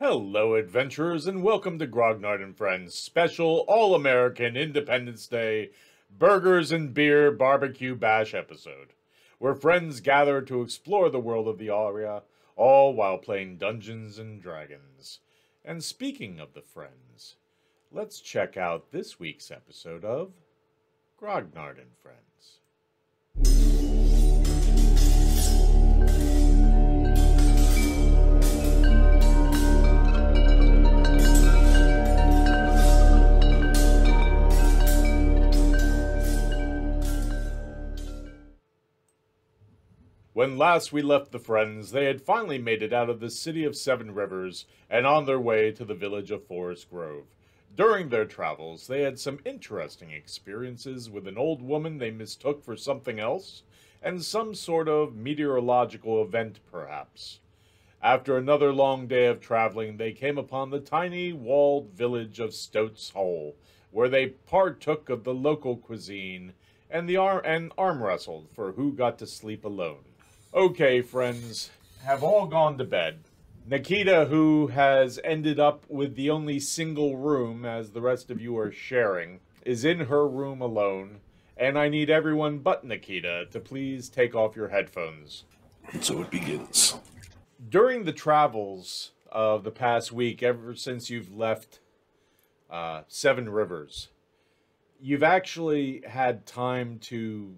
Hello, adventurers, and welcome to Grognard and Friends special All-American Independence Day Burgers and Beer Barbecue Bash episode, where friends gather to explore the world of the area, all while playing Dungeons and Dragons. And speaking of the friends, let's check out this week's episode of Grognard and Friends. When last we left the friends, they had finally made it out of the city of Seven Rivers and on their way to the village of Forest Grove. During their travels, they had some interesting experiences with an old woman they mistook for something else, and some sort of meteorological event, perhaps. After another long day of traveling, they came upon the tiny, walled village of Stoats Hole, where they partook of the local cuisine and arm wrestled for who got to sleep alone. Okay, friends, have all gone to bed. Nikita, who has ended up with the only single room, as the rest of you are sharing, is in her room alone, and I need everyone but Nikita to please take off your headphones. And so it begins. During the travels of the past week, ever since you've left Seven Rivers, you've actually had time to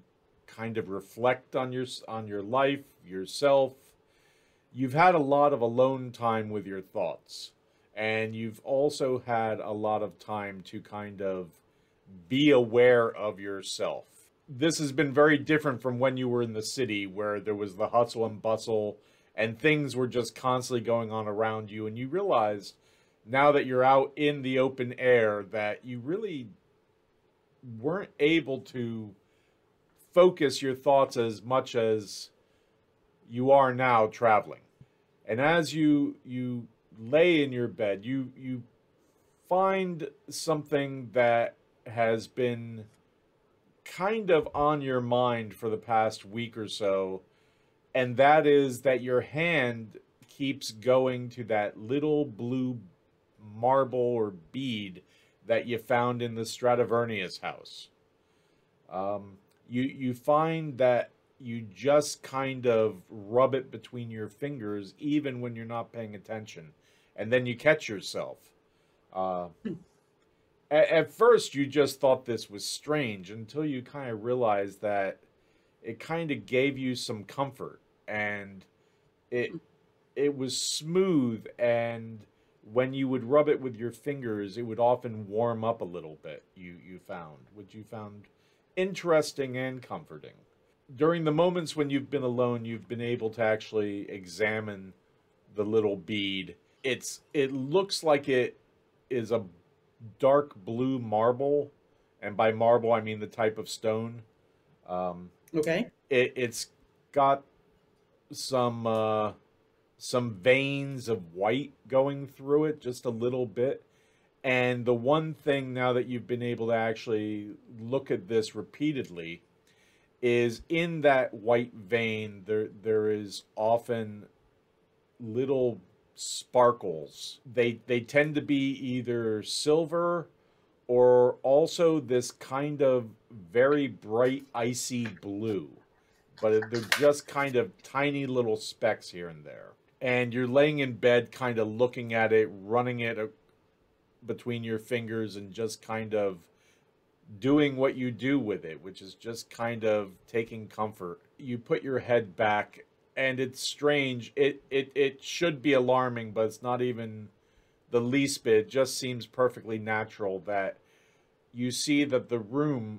kind of reflect on your life, yourself. You've had a lot of alone time with your thoughts, and you've also had a lot of time to kind of be aware of yourself. This has been very different from when you were in the city, where there was the hustle and bustle and things were just constantly going on around you, and you realized now that you're out in the open air that you really weren't able to focus your thoughts as much as you are now traveling. And as you lay in your bed, you find something that has been kind of on your mind for the past week or so, and that is that your hand keeps going to that little blue marble or bead that you found in the Stradivernius house. You find that you just kind of rub it between your fingers even when you're not paying attention. And then you catch yourself. At first, you just thought this was strange until you kind of realized that it kind of gave you some comfort. And it was smooth, and when you would rub it with your fingers, it would often warm up a little bit, you found, which you found interesting and comforting. During the moments when you've been alone, you've been able to actually examine the little bead. It looks like it is a dark blue marble, and by marble I mean the type of stone. Okay. It's got some veins of white going through it, just a little bit. And the one thing, now that you've been able to actually look at this repeatedly, is in that white vein, there is often little sparkles. They tend to be either silver or also this kind of very bright icy blue. But they're just kind of tiny little specks here and there. And you're laying in bed kind of looking at it, running it between your fingers and just kind of doing what you do with it, which is just kind of taking comfort. You put your head back, and it's strange. It should be alarming, but it's not even the least bit. It just seems perfectly natural that you see that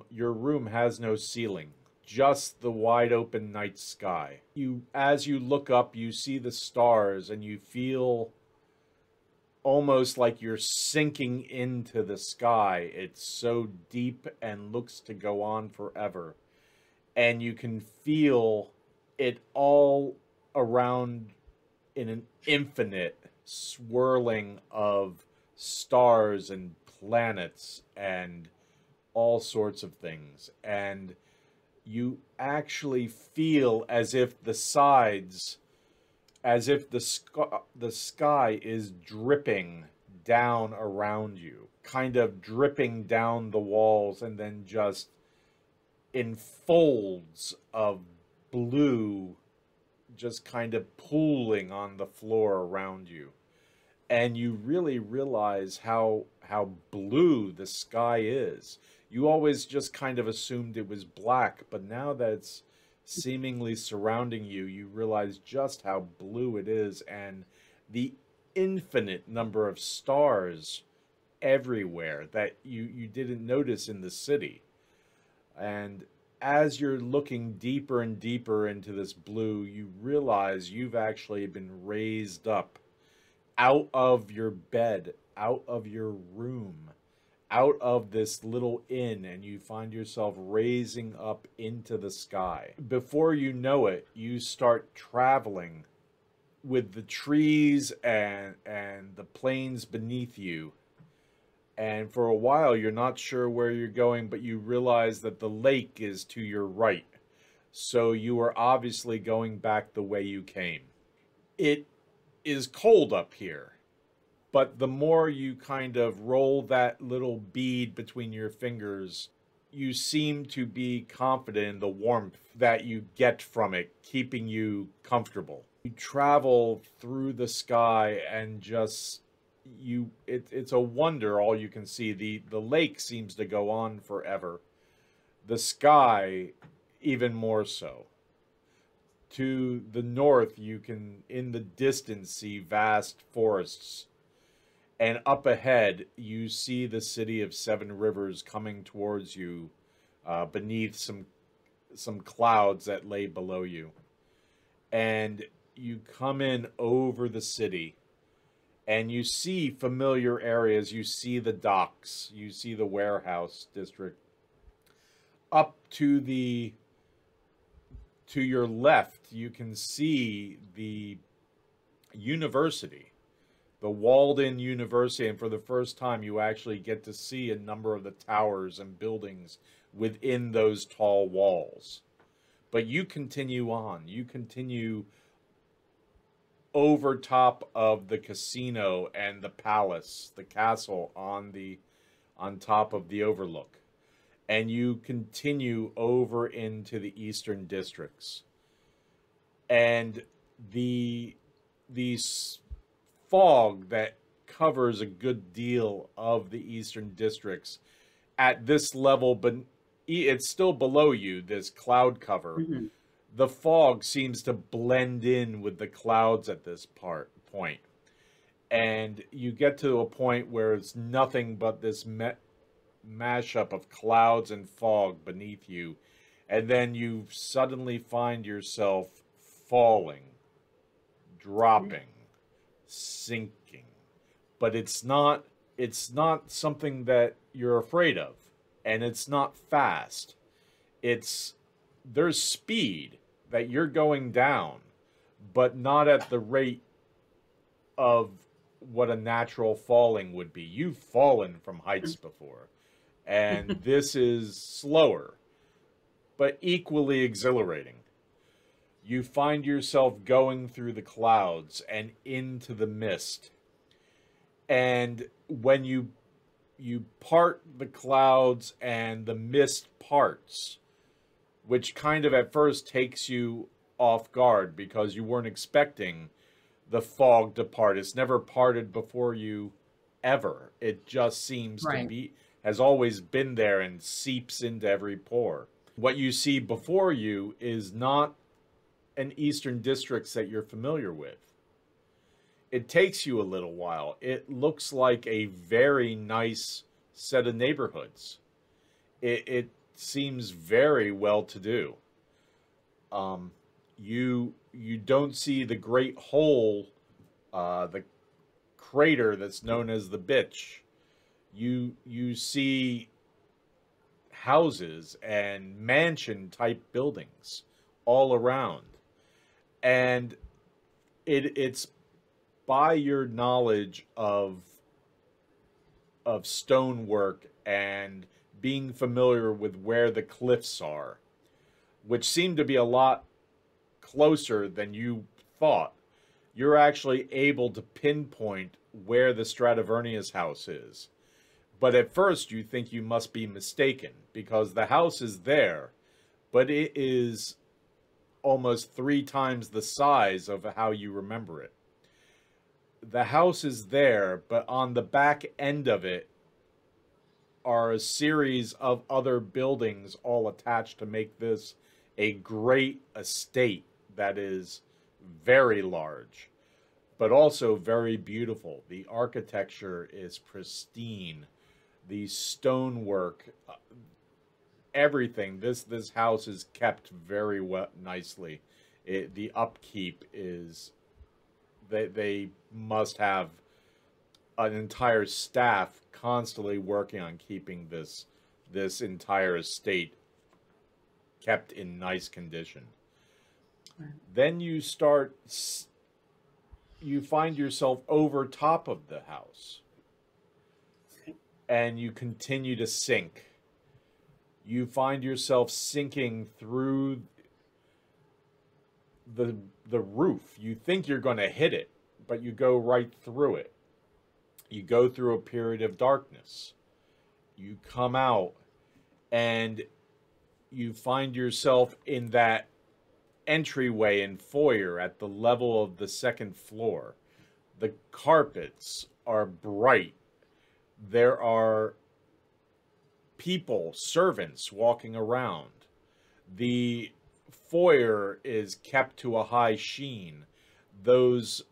your room has no ceiling, just the wide open night sky. As you look up, you see the stars, and you feel almost like you're sinking into the sky. It's so deep and looks to go on forever. And you can feel it all around in an infinite swirling of stars and planets and all sorts of things. And you actually feel as if the sides as if the sky is dripping down around you, kind of dripping down the walls, and then just in folds of blue just kind of pooling on the floor around you. And you really realize how blue the sky is. You always just kind of assumed it was black, but now that it's seemingly surrounding you, you realize just how blue it is, and the infinite number of stars everywhere that you didn't notice in the city. And as you're looking deeper and deeper into this blue, you realize you've actually been raised up out of your bed, out of your room, out of this little inn, and you find yourself raising up into the sky. Before you know it, you start traveling with the trees and the plains beneath you. And for a while, you're not sure where you're going, but you realize that the lake is to your right. So you are obviously going back the way you came. It is cold up here, but the more you kind of roll that little bead between your fingers, you seem to be confident in the warmth that you get from it, keeping you comfortable. You travel through the sky and just it's a wonder all you can see. The lake seems to go on forever. The sky even more so. To the north, you can in the distance see vast forests, and up ahead you see the city of Seven Rivers coming towards you beneath some clouds that lay below you. And you come in over the city, and you see familiar areas. You see the docks. You see the warehouse district. Up to your left, you can see the university, the walled-in university. And for the first time, you actually get to see a number of the towers and buildings within those tall walls. But you continue on. You continue over top of the casino and the palace, the castle on top of the overlook. And you continue over into the eastern districts. And the fog that covers a good deal of the eastern districts at this level, but it's still below you, this cloud cover. Mm-hmm. The fog seems to blend in with the clouds at this point. And you get to a point where it's nothing but this mashup of clouds and fog beneath you. And then you suddenly find yourself falling, dropping, sinking. But it's not something that you're afraid of. And it's not fast. There's speed that you're going down, but not at the rate of what a natural falling would be. You've fallen from heights before, and this is slower, but equally exhilarating. You find yourself going through the clouds and into the mist, and when you part the clouds and the mist parts, which kind of at first takes you off guard because you weren't expecting the fog to part. It's never parted before you ever. It just seems to be, has always been there and seeps into every pore. What you see before you is not an eastern districts that you're familiar with. It takes you a little while. It looks like a very nice set of neighborhoods. It seems very well to do. You don't see the great hole, the crater that's known as the Bitch. You see houses and mansion type buildings all around, and it's by your knowledge of stonework and being familiar with where the cliffs are, which seem to be a lot closer than you thought. you're actually able to pinpoint where the Stradivernius house is. But at first you think you must be mistaken, because the house is there, but it is almost 3 times the size of how you remember it. The house is there, but on the back end of it are a series of other buildings all attached to make this a great estate that is very large, but also very beautiful. The architecture is pristine. The stonework, everything. This house is kept very well, nicely. The upkeep is... They must have an entire staff constantly working on keeping this entire estate kept in nice condition. Then you find yourself over top of the house, and you continue to sink. You find yourself sinking through the roof. You think you're going to hit it, but you go right through it. You go through a period of darkness. You come out, and you find yourself in that entryway and foyer at the level of the 2nd floor. The carpets are bright. There are people, servants, walking around. The foyer is kept to a high sheen. Those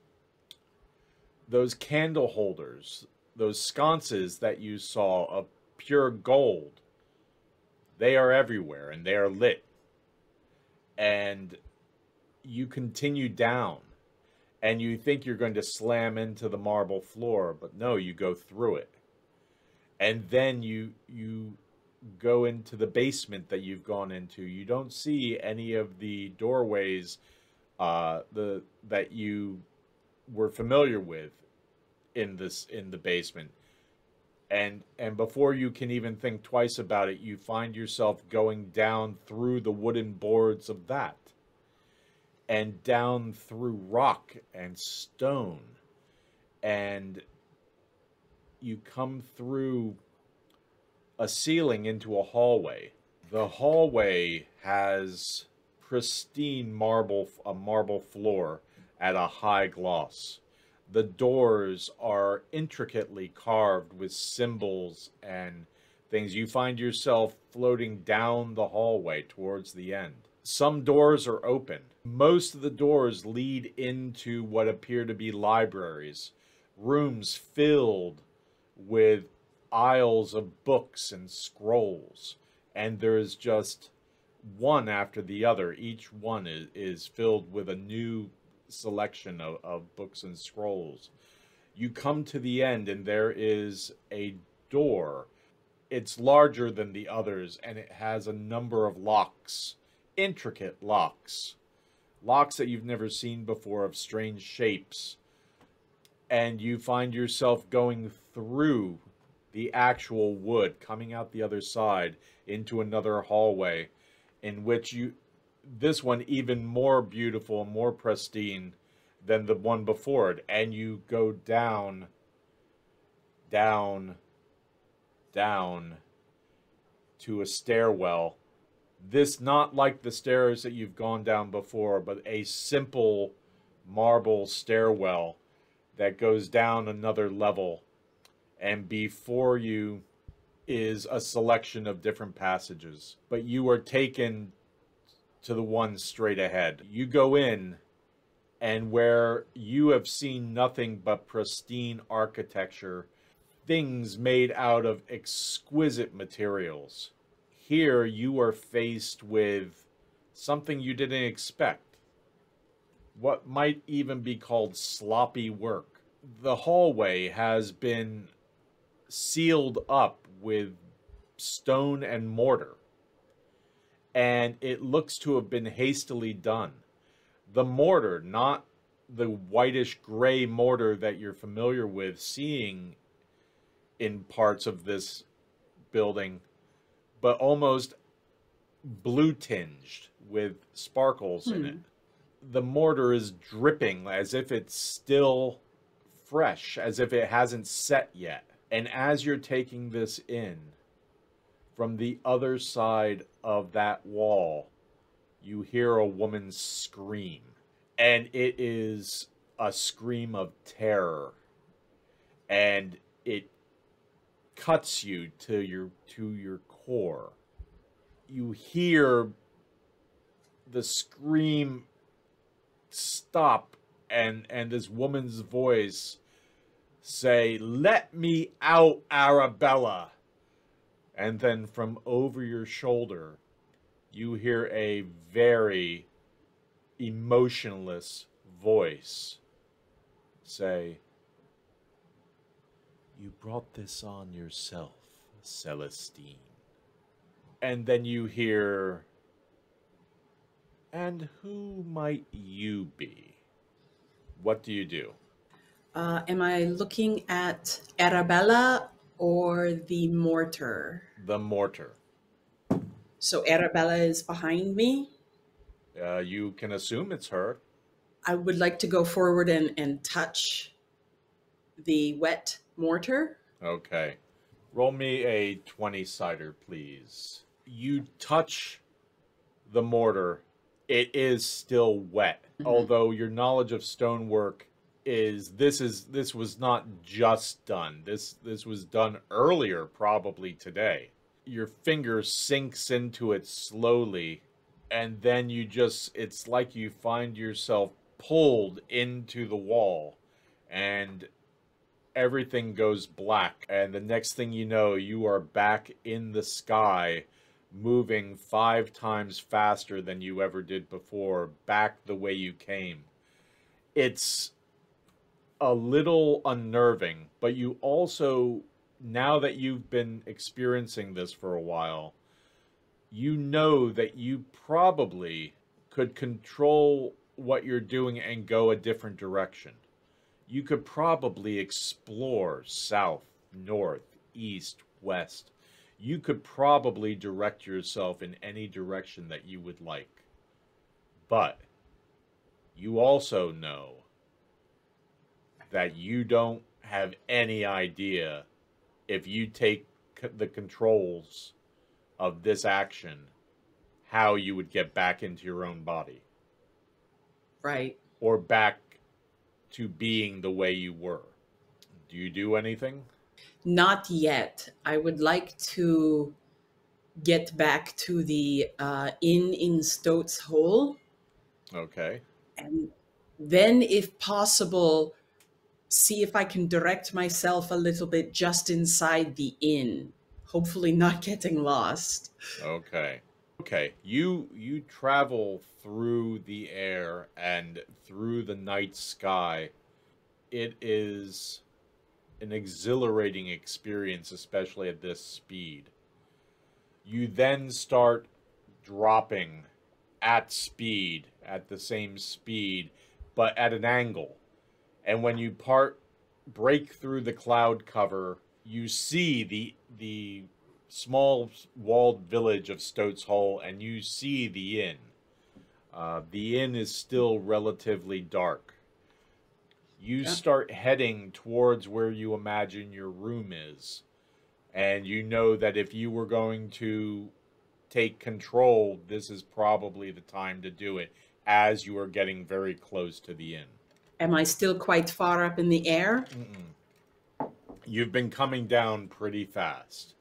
candle holders, those sconces that you saw of pure gold, they are everywhere, and they are lit. And you continue down, and you think you're going to slam into the marble floor, but no, you go through it. And then you go into the basement that you've gone into. You don't see any of the doorways that you were familiar with in the basement. And before you can even think twice about it, you find yourself going down through the wooden boards of that, and down through rock and stone, and you come through a ceiling into a hallway. The hallway has pristine marble floor at a high gloss. The doors are intricately carved with symbols and things. You find yourself floating down the hallway towards the end. Some doors are open. Most of the doors lead into what appear to be libraries, rooms filled with aisles of books and scrolls, and there's just one after the other. Each one is filled with a new selection of books and scrolls. You come to the end, and there is a door. It's larger than the others, and it has a number of locks, intricate locks that you've never seen before, of strange shapes. And you find yourself going through the actual wood, coming out the other side into another hallway, in which this one even more beautiful, more pristine than the one before it. And you go down, down, down to a stairwell. This not like the stairs that you've gone down before, but a simple marble stairwell that goes down another level. And before you is a selection of different passages. But you are taken to the one straight ahead. You go in, and where you have seen nothing but pristine architecture, things made out of exquisite materials, here you are faced with something you didn't expect. What might even be called sloppy work. The hallway has been sealed up with stone and mortar, and it looks to have been hastily done. The mortar, not the whitish gray mortar that you're familiar with seeing in parts of this building, but almost blue tinged with sparkles in it. the mortar is dripping as if it's still fresh, as if it hasn't set yet. And as you're taking this in, from the other side of that wall, you hear a woman scream. And it is a scream of terror. And it cuts you to your core. You hear the scream stop, and this woman's voice say, "Let me out, Arabella." And then from over your shoulder, you hear a very emotionless voice say, "You brought this on yourself, Celestine." And then you hear, "And who might you be?" What do you do? Am I looking at Arabella or the mortar? The mortar. So Arabella is behind me. You can assume it's her. I would like to go forward and touch the wet mortar. Okay. Roll me a 20-sider, please. You touch the mortar. It is still wet. Mm-hmm. Although your knowledge of stonework this was not just done. This was done earlier, probably today. Your finger sinks into it slowly, and then it's like you find yourself pulled into the wall, and everything goes black. And the next thing you know, you are back in the sky, moving 5 times faster than you ever did before, back the way you came. It's a little unnerving, but you also, now that you've been experiencing this for a while, you know that you probably could control what you're doing and go a different direction. You could probably explore south, north, east, west. You could probably direct yourself in any direction that you would like. But you also know that you don't have any idea, if you take the controls of this action, how you would get back into your own body. Right. Or back to being the way you were. Do you do anything? Not yet. I would like to get back to the inn in Stoats Hole. Okay. And then, if possible, see if I can direct myself a little bit just inside the inn, hopefully not getting lost. Okay. Okay, you travel through the air and through the night sky. It is an exhilarating experience, especially at this speed. You then start dropping at speed, at the same speed, but at an angle. And when you break through the cloud cover, you see the small walled village of Stoats Hole, and you see the inn. The inn is still relatively dark. You start heading towards where you imagine your room is. And you know that if you were going to take control, this is probably the time to do it, as you are getting very close to the inn. Am I still quite far up in the air? Mm-mm. You've been coming down pretty fast.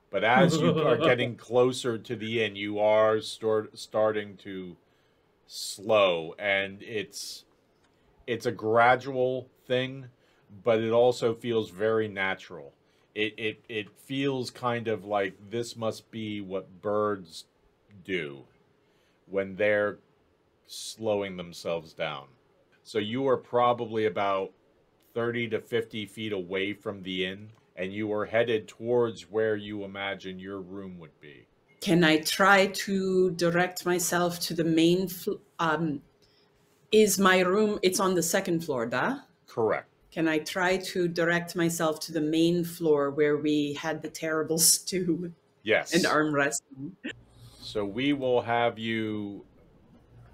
But as you are getting closer to the inn, you are starting to slow. And it's a gradual thing, but it also feels very natural. It feels kind of like this must be what birds do when they're slowing themselves down. So you are probably about 30 to 50 feet away from the inn, and you are headed towards where you imagine your room would be. Can I try to direct myself to the main is my room, it's on the second floor, da? Correct. Can I try to direct myself to the main floor where we had the terrible stew? Yes. And arm wrestling. So we will have you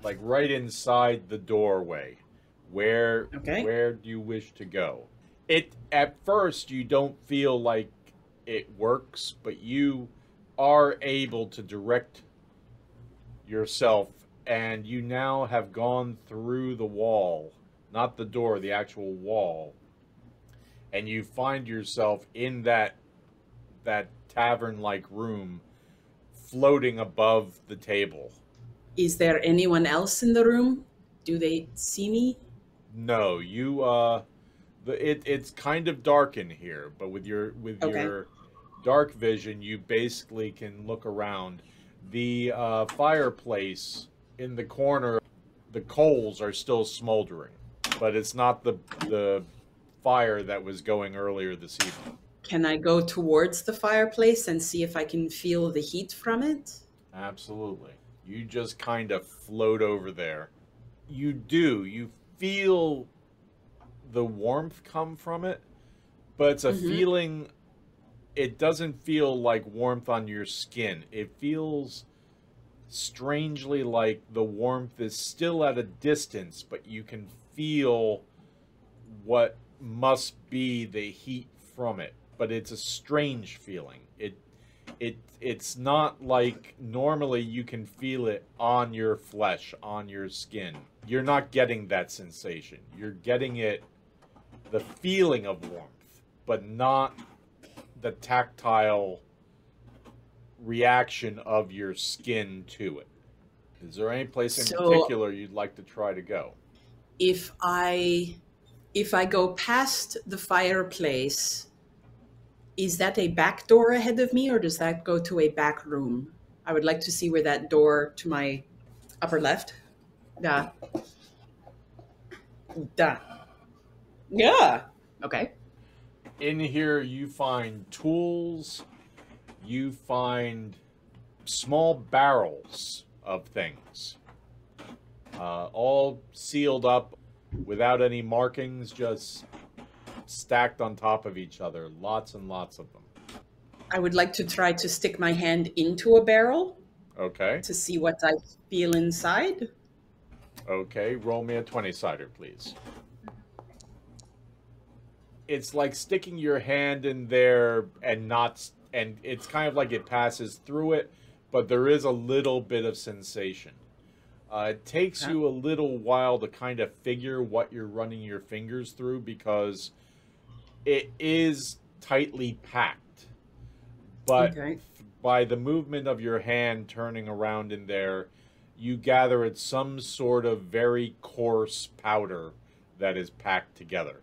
like right inside the doorway. Okay. Where do you wish to go? It at first you don't feel like it works, but you are able to direct yourself, and you now have gone through the wall, not the door, the actual wall, and you find yourself in that tavern-like room floating above the table. Is there anyone else in the room? Do they see me? No, you it's kind of dark in here, but with Okay. your dark vision, you basically can look around. The fireplace in the corner, the coals are still smoldering, but it's not the fire that was going earlier this evening. Can I go towards the fireplace and see if I can feel the heat from it? Absolutely. You just kind of float over there. You do. You feel the warmth come from it, but it's a Mm-hmm. feeling. It doesn't feel like warmth on your skin. It feels strangely like the warmth is still at a distance, but you can feel what must be the heat from it. But it's a strange feeling. It's not like normally you can feel it on your flesh, on your skin. You're not getting that sensation. You're getting it, the feeling of warmth, but not the tactile reaction of your skin to it. Is there any place in So particular you'd like to try to go? if I if I go past the fireplace, is that a back door ahead of me or does that go to a back room? I would like to see where that door to my upper left. Da. Da. Yeah. Okay. In here, you find tools, you find small barrels of things, all sealed up without any markings, just stacked on top of each other. Lots and lots of them. I would like to try to stick my hand into a barrel Okay. to see what I feel inside. Okay. Roll me a 20-sider, please. It's like sticking your hand in there and not, and it's kind of like it passes through it, but there is a little bit of sensation. It takes Okay. you a little while to kind of figure what you're running your fingers through because it is tightly packed. But Okay. by the movement of your hand turning around in there, you gather it's some sort of very coarse powder that is packed together.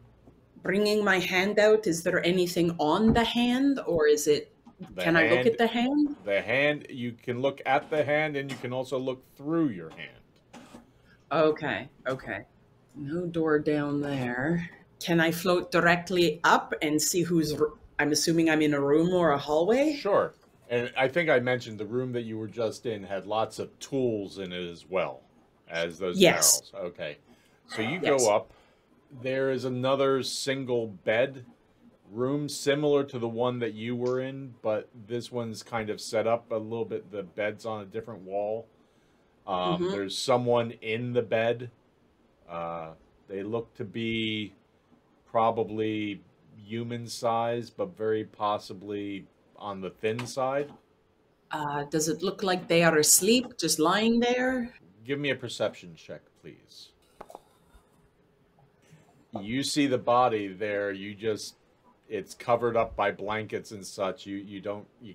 Bringing my hand out, is there anything on the hand or is it, The can I look hand at the hand? The hand, you can look at the hand and you can also look through your hand. Okay. Okay. No door down there. Can I float directly up and see I'm assuming I'm in a room or a hallway? Sure. And I think I mentioned the room that you were just in had lots of tools in it as well as those Yes. barrels. Okay. So you Yes. go up. There is another single bed room similar to the one that you were in, but this one's kind of set up a little bit. The bed's on a different wall. Mm-hmm. There's someone in the bed. They look to be probably human size, but very possibly on the thin side. Does it look like they are asleep, just lying there? Give me a perception check, please. You see the body there. It's covered up by blankets and such. You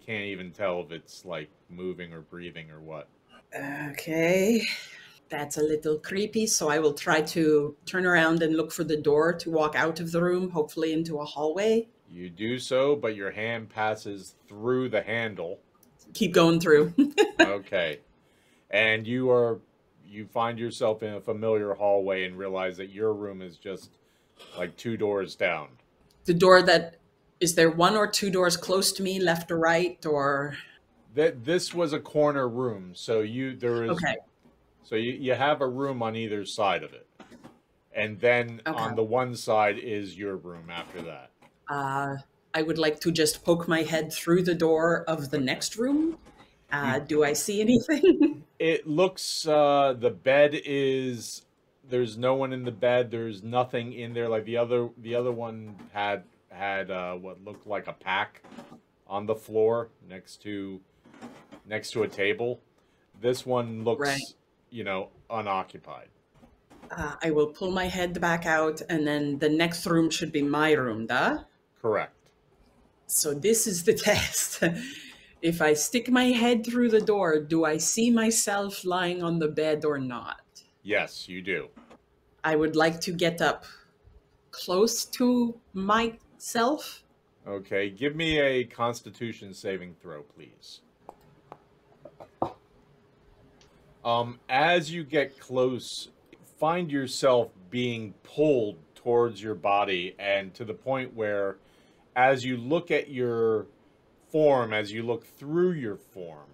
can't even tell if it's like moving or breathing or what. Okay. That's a little creepy, so I will try to turn around and look for the door to walk out of the room, hopefully into a hallway. You do so, but your hand passes through the handle. Keep going through. Okay. And you find yourself in a familiar hallway and realize that your room is just like 2 doors down. The door that is there one or two doors close to me, left or right, or This was a corner room, so okay, you have a room on either side of it. And then okay. on the one side is your room after that. I would like to just poke my head through the door of the Okay. next room. You Do I see anything? It looks, the bed is, there's no one in the bed. There's nothing in there. Like the other one had what looked like a pack on the floor next to a table. This one Right. looks, unoccupied. I will pull my head back out, and then the next room should be my room, duh? Correct. So this is the test. If I stick my head through the door, do I see myself lying on the bed or not? Yes, you do. I would like to get up close to myself. Okay, give me a Constitution saving throw, please. As you get close, find yourself being pulled towards your body, and to the point where, as you look at your form, as you look through your form,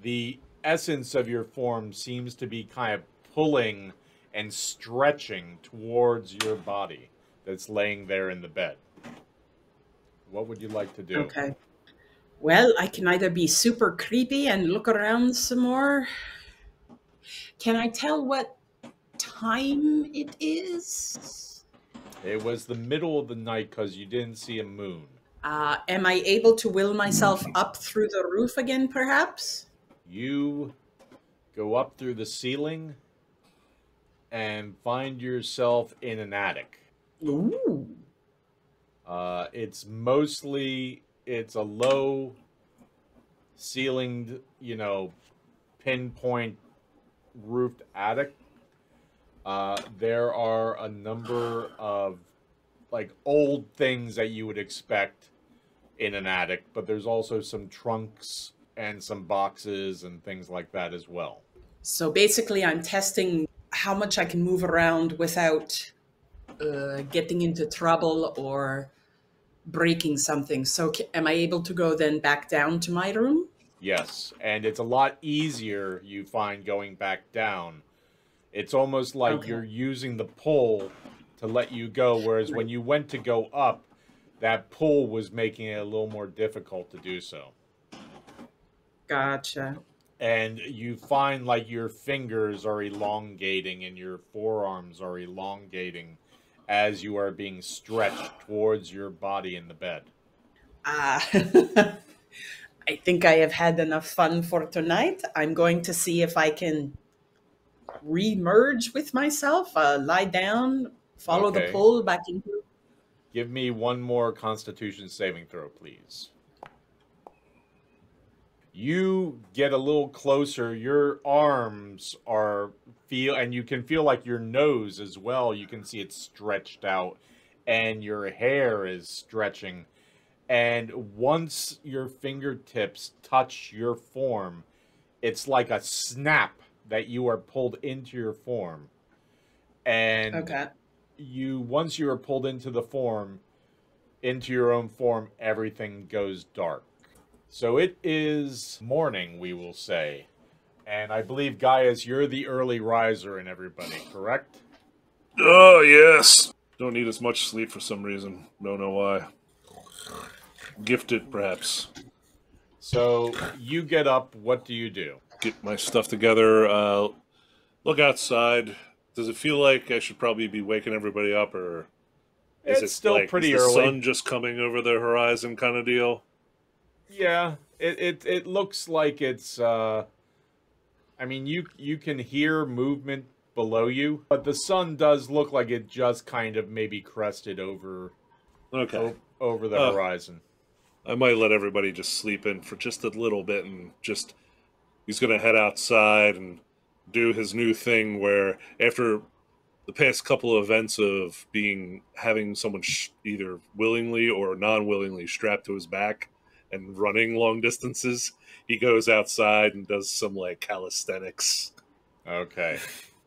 the essence of your form seems to be kind of pulling and stretching towards your body that's laying there in the bed. What would you like to do? Okay. Well, I can either be super creepy and look around some more. Can I tell what time it is? It was the middle of the night because you didn't see a moon. Am I able to will myself up through the roof again, perhaps? You go up through the ceiling and find yourself in an attic. Ooh. It's a low ceilinged, pinpoint roofed attic. There are a number of like old things that you would expect in an attic, but there's also some trunks and some boxes and things like that as well. So basically, I'm testing how much I can move around without getting into trouble or breaking something. So am I able to go then back down to my room? Yes, and it's a lot easier, you find, going back down. It's almost like Okay. you're using the pull to let you go, whereas when you went to go up, that pull was making it a little more difficult to do so. Gotcha. And you find like your fingers are elongating and your forearms are elongating as you are being stretched towards your body in the bed. Ah, I think I have had enough fun for tonight. I'm going to see if I can re-merge with myself, lie down, follow the Okay. pull back into. Give me one more Constitution saving throw, please. You get a little closer. Your arms are and you can feel like your nose as well. You can see it stretched out, and your hair is stretching. And once your fingertips touch your form, it's like a snap that you are pulled into your form. And Okay. once you are pulled into the form, into your own form, everything goes dark. So it is morning, we will say. And I believe, Gaius, you're the early riser in everybody, correct? Oh, yes. Don't need as much sleep for some reason. Don't know why. Gifted, perhaps. So you get up. What do you do? Get my stuff together. Look outside. Does it feel like I should probably be waking everybody up, or is It's it still like pretty is the early. sun just coming over the horizon kind of deal? Yeah, it looks like it's. I mean, you can hear movement below you, but the sun does look like it just kind of maybe crested over Okay. over the horizon. I might let everybody just sleep in for just a little bit, and just he's going to head outside and do his new thing where after the past couple of events of having someone either willingly or non-willingly strapped to his back and running long distances, he goes outside and does some like calisthenics, Okay.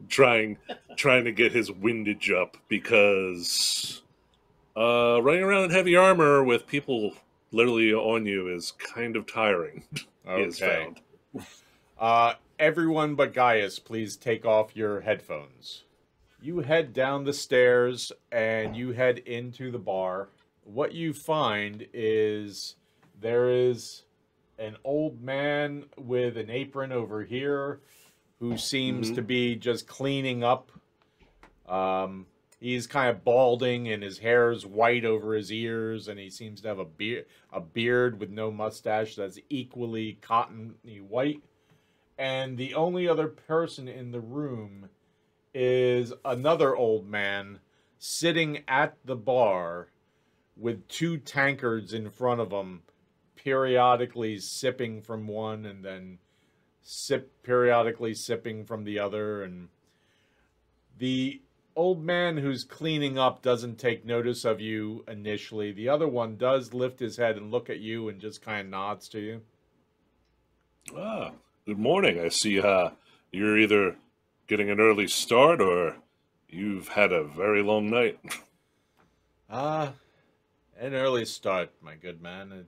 trying to get his windage up, because running around in heavy armor with people literally on you is kind of tiring. He has Okay. found. Everyone but Gaius, please take off your headphones. You head down the stairs and you head into the bar. What you find is there is an old man with an apron over here, who seems Mm-hmm. to be just cleaning up. He's kind of balding, and his hair's white over his ears, and he seems to have a beard with no mustache that's equally cottony white. And the only other person in the room is another old man sitting at the bar with two tankards in front of him, periodically sipping from one and then periodically sipping from the other. And the old man who's cleaning up doesn't take notice of you initially. The other one does lift his head and look at you and just kind of nods to you. Ah, good morning. I see you're either getting an early start or you've had a very long night. An early start, my good man.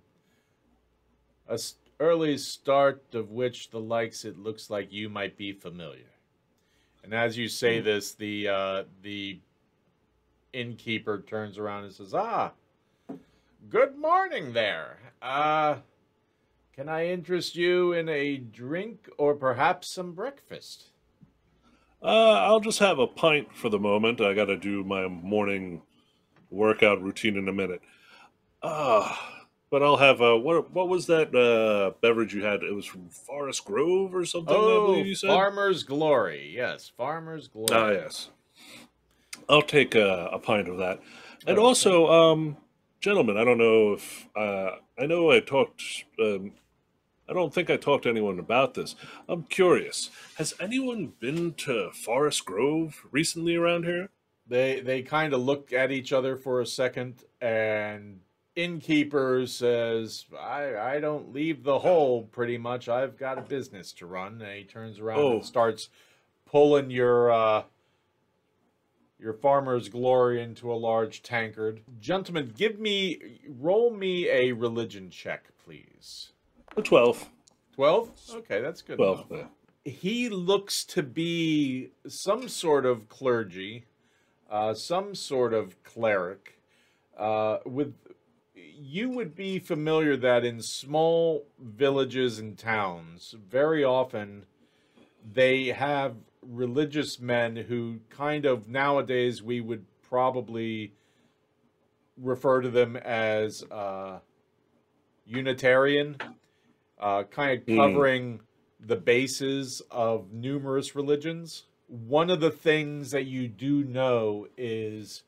Early start of which the likes it looks like you might be familiar. And as you say this, the innkeeper turns around and says, "Ah, good morning there. Can I interest you in a drink or perhaps some breakfast?" I'll just have a pint for the moment. I gotta do my morning workout routine in a minute. But I'll have what was that beverage you had? It was from Forest Grove or something, I believe Oh, you said. Farmer's Glory. Yes, Farmer's Glory. Ah, yes. I'll take a pint of that. And Okay. also, gentlemen, I don't know if I know I talked. I don't think I talked to anyone about this. I'm curious. Has anyone been to Forest Grove recently around here? They kind of look at each other for a second, and innkeeper says, I don't leave the hole pretty much. I've got a business to run." And he turns around Oh. and starts pulling your Farmer's Glory into a large tankard. Gentlemen, roll me a religion check, please. A 12. 12? Okay, that's good 12, enough. yeah. He looks to be some sort of clergy, some sort of cleric. You would be familiar that in small villages and towns, very often they have religious men who kind of nowadays we would probably refer to them as Unitarian, kind of covering the bases of numerous religions. One of the things that you do know is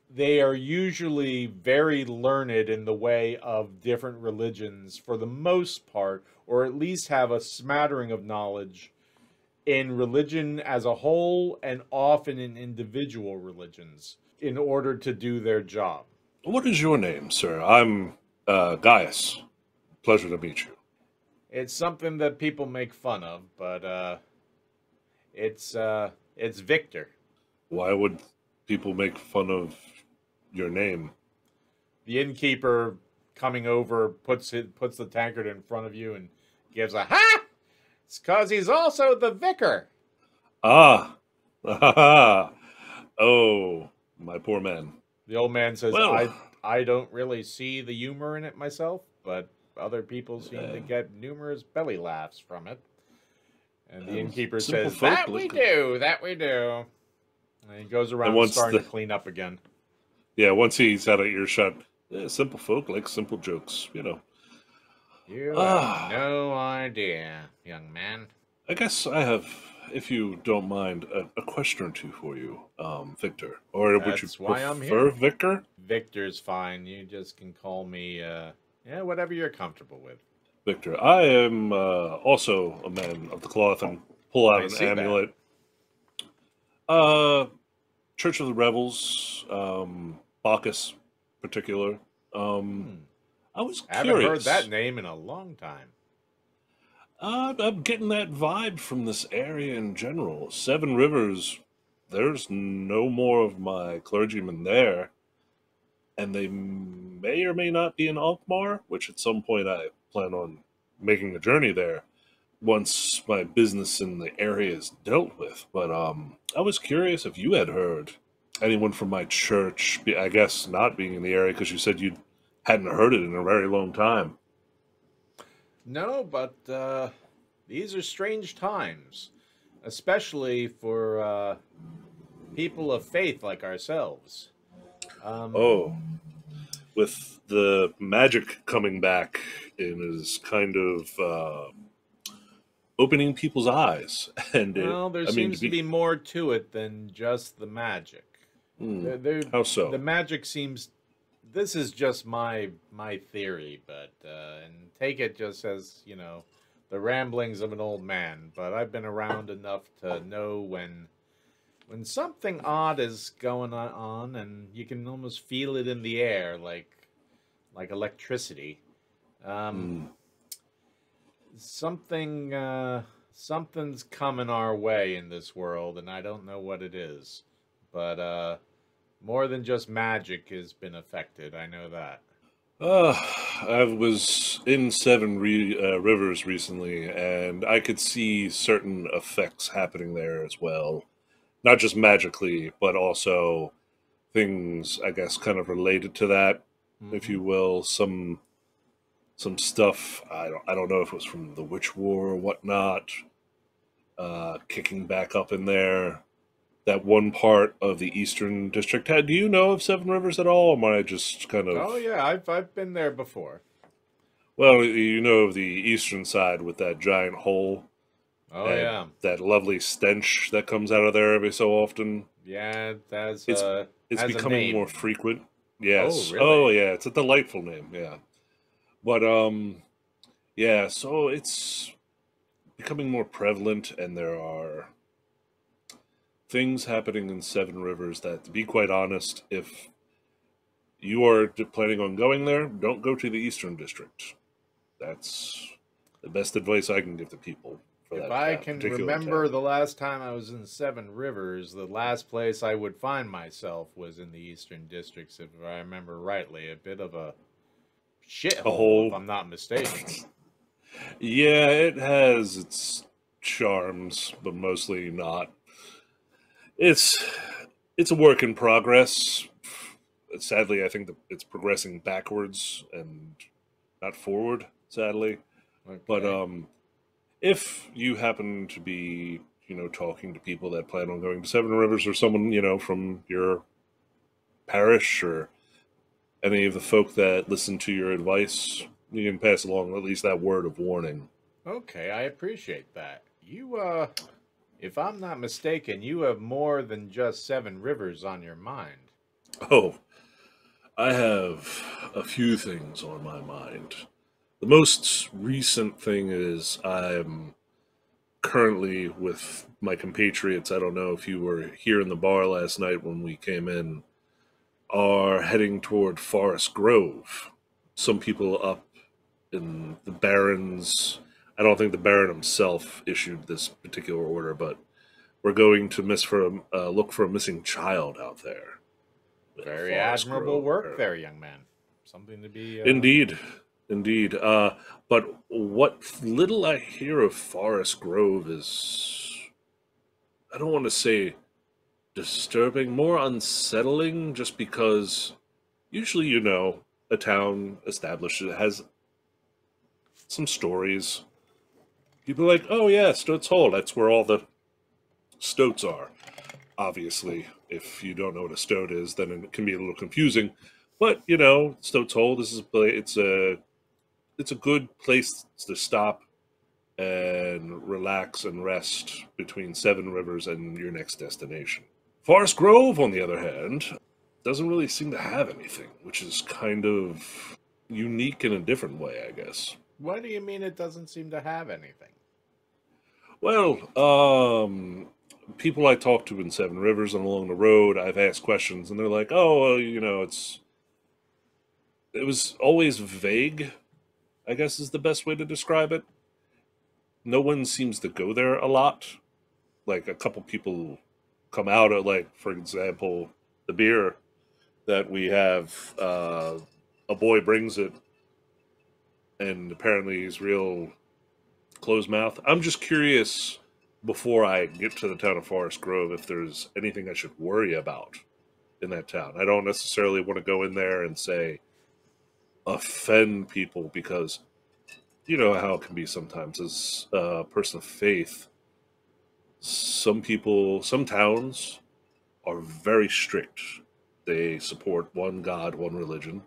they are usually very learned in the way of different religions for the most part, or at least have a smattering of knowledge in religion as a whole and often in individual religions in order to do their job. What is your name, sir? I'm Gaius. Pleasure to meet you. It's something that people make fun of, but it's Victor. Why would people make fun of your name? The innkeeper coming over puts the tankard in front of you and gives a ha! It's because he's also the vicar. Ah, oh, my poor man. The old man says, Well, I don't really see the humor in it myself, but other people seem to get numerous belly laughs from it. And the innkeeper simple says, folk that we do, that we do. And he goes around once starting to clean up again. Yeah, once he's out of earshot, simple folk like simple jokes, you know. You have no idea, young man. I guess I have, if you don't mind, a question or two for you, Victor. Or would you That's why I'm prefer here. Victor? Victor's fine. You just can call me, whatever you're comfortable with. Victor. I am also a man of the cloth and pull out I an see that. amulet. Church of the Rebels, Bacchus, particular. I was I curious. haven't heard that name in a long time. I'm getting that vibe from this area in general. Seven Rivers, there's no more of my clergymen there. And they may or may not be in Alkmaar, which at some point I plan on making a journey there once my business in the area is dealt with. But I was curious if you had heard anyone from my church, I guess not being in the area because you said you hadn't heard it in a very long time. No, but these are strange times, especially for people of faith like ourselves. Um, Oh, with the magic coming back and is kind of opening people's eyes. And well, there I mean, to seems to be be more to it than just the magic. hmm, There, how the so? magic seems. This is just my theory, but and take it just as the ramblings of an old man. But I've been around enough to know when something odd is going on, and you can almost feel it in the air, like electricity. Um, Hmm. something something's coming our way in this world, and I don't know what it is, but more than just magic has been affected. I know that. Uh, I was in Rivers recently, and I could see certain effects happening there as well. Not just magically, but also things, I guess, kind of related to that, if Mm-hmm. you will. Some stuff. I don't know if it was from the Witch War or whatnot. Kicking back up in there. That one part of the Eastern District. Do you know of Seven Rivers at all? Or am I just kind Oh of yeah, I've been there before. well, you know of the eastern side with that giant hole Oh and yeah, that lovely stench that comes out of there every so often. yeah. It It's it's has a becoming more name. frequent. Oh Yes. Oh really? yeah, it's a delightful name. Yeah. But yeah, so it's becoming more prevalent and there are things happening in Seven Rivers that, to be quite honest, if you are planning on going there, don't go to the Eastern District. That's the best advice I can give to people for If that I can particular remember town. the last time I was in Seven Rivers, the last place I would find myself was in the Eastern Districts, if I remember rightly. A bit of a A shithole, if whole, I'm not mistaken. yeah, it has its charms, but mostly not. It's it's a work in progress. Sadly, I think that it's progressing backwards and not forward. Sadly, but Okay. if you happen to be, talking to people that plan on going to Seven Rivers or someone, from your parish or any of the folk that listen to your advice, you can pass along at least that word of warning. Okay, I appreciate that. If I'm not mistaken, you have more than just Seven Rivers on your mind. Oh, I have a few things on my mind. The most recent thing is I'm currently with my compatriots. I don't know if you were here in the bar last night when we came in, are heading toward Forest Grove. Some people up in the Barrens. I don't think the Baron himself issued this particular order, but we're going to look for a missing child out there in Very Forest admirable Grove, work there, apparently. young man. Something to be Indeed, indeed. But what little I hear of Forest Grove is, I don't want to say disturbing, more unsettling, just because usually, a town established it has some stories. People are like, oh yeah, Stoats Hole. That's where all the stoats are. Obviously, if you don't know what a stoat is, then it can be a little confusing. But Stoats Hole. It's a good place to stop and relax and rest between Seven Rivers and your next destination. Forest Grove, on the other hand, doesn't really seem to have anything, which is kind of unique in a different way, I guess. what do you mean it doesn't seem to have anything? Well, people I talk to in Seven Rivers and along the road, I've asked questions, and they're like, "Oh, well, it was always vague." I guess is the best way to describe it. No one seems to go there a lot. Like a couple people come out of, like, for example, the beer that we have. A boy brings it, and apparently he's real closed mouth. I'm just curious before I get to the town of Forest Grove if there's anything I should worry about in that town. I don't necessarily want to go in there and say offend people because you know how it can be sometimes as a person of faith. Some people, some towns are very strict. They support one God, one religion.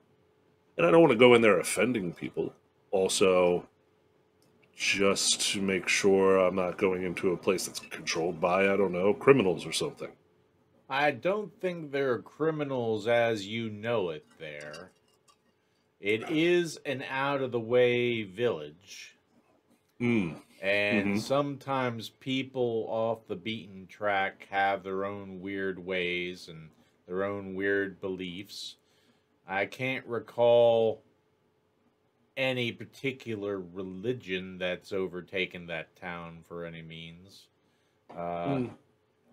And I don't want to go in there offending people. Also, just to make sure I'm not going into a place that's controlled by, I don't know, criminals or something. I don't think there are criminals as you know it there. It is an out of the way village. Hmm. And Mm-hmm. sometimes people off the beaten track have their own weird ways and their own weird beliefs. I can't recall any particular religion that's overtaken that town for any means. Uh, Mm,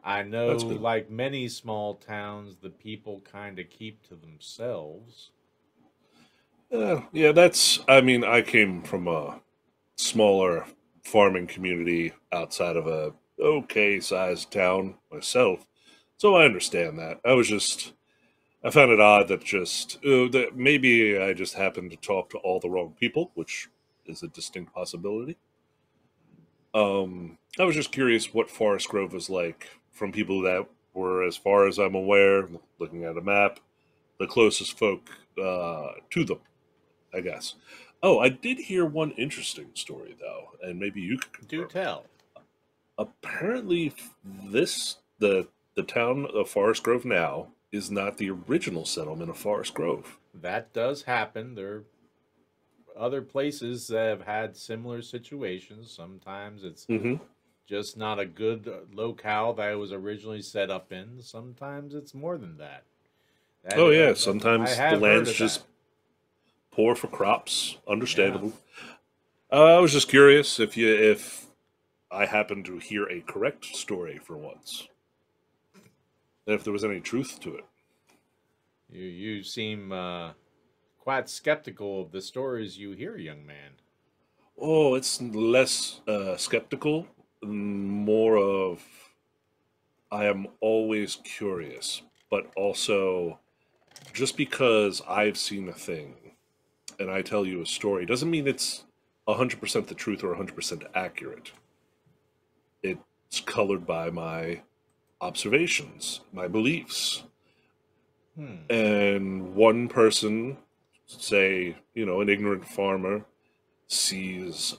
I know, that's good. like many small towns, the people kind of keep to themselves. Yeah, that's. I mean, I came from a smaller farming community outside of a okay sized town myself, so I understand that. I found it odd that that maybe I just happened to talk to all the wrong people, which is a distinct possibility. I was just curious what Forest Grove was like from people that were, as far as I'm aware, looking at a map, the closest folk to them, I guess. Oh, I did hear one interesting story though, and maybe you could Do confirm it. tell. Apparently, this the town of Forest Grove now is not the original settlement of Forest Grove. That does happen. There are other places that have had similar situations. Sometimes it's Hmm. just not a good locale that it was originally set up in. Sometimes it's more than that. Oh yeah, I sometimes the have heard land's of that. just poor for crops. Yeah. Understandable. I was just curious if I happened to hear a correct story for once, and if there was any truth to it. You seem quite skeptical of the stories you hear, young man. Oh, it's less skeptical, more of I am always curious, but also just because I've seen a thing and I tell you a story doesn't mean it's 100% the truth or 100% accurate. It's colored by my observations, my beliefs. Hmm. And one person, say, you know, an ignorant farmer, sees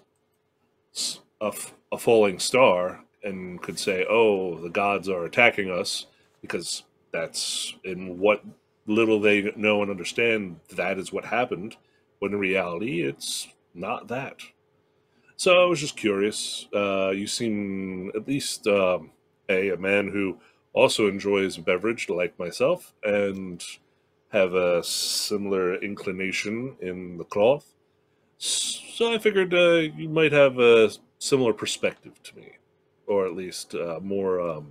a falling star and could say, oh, the gods are attacking us because that's in what little they know and understand, that is what happened. When in reality, it's not that. So I was just curious. You seem at least a man who also enjoys beverage, like myself, and have a similar inclination in the cloth. So I figured you might have a similar perspective to me, or at least more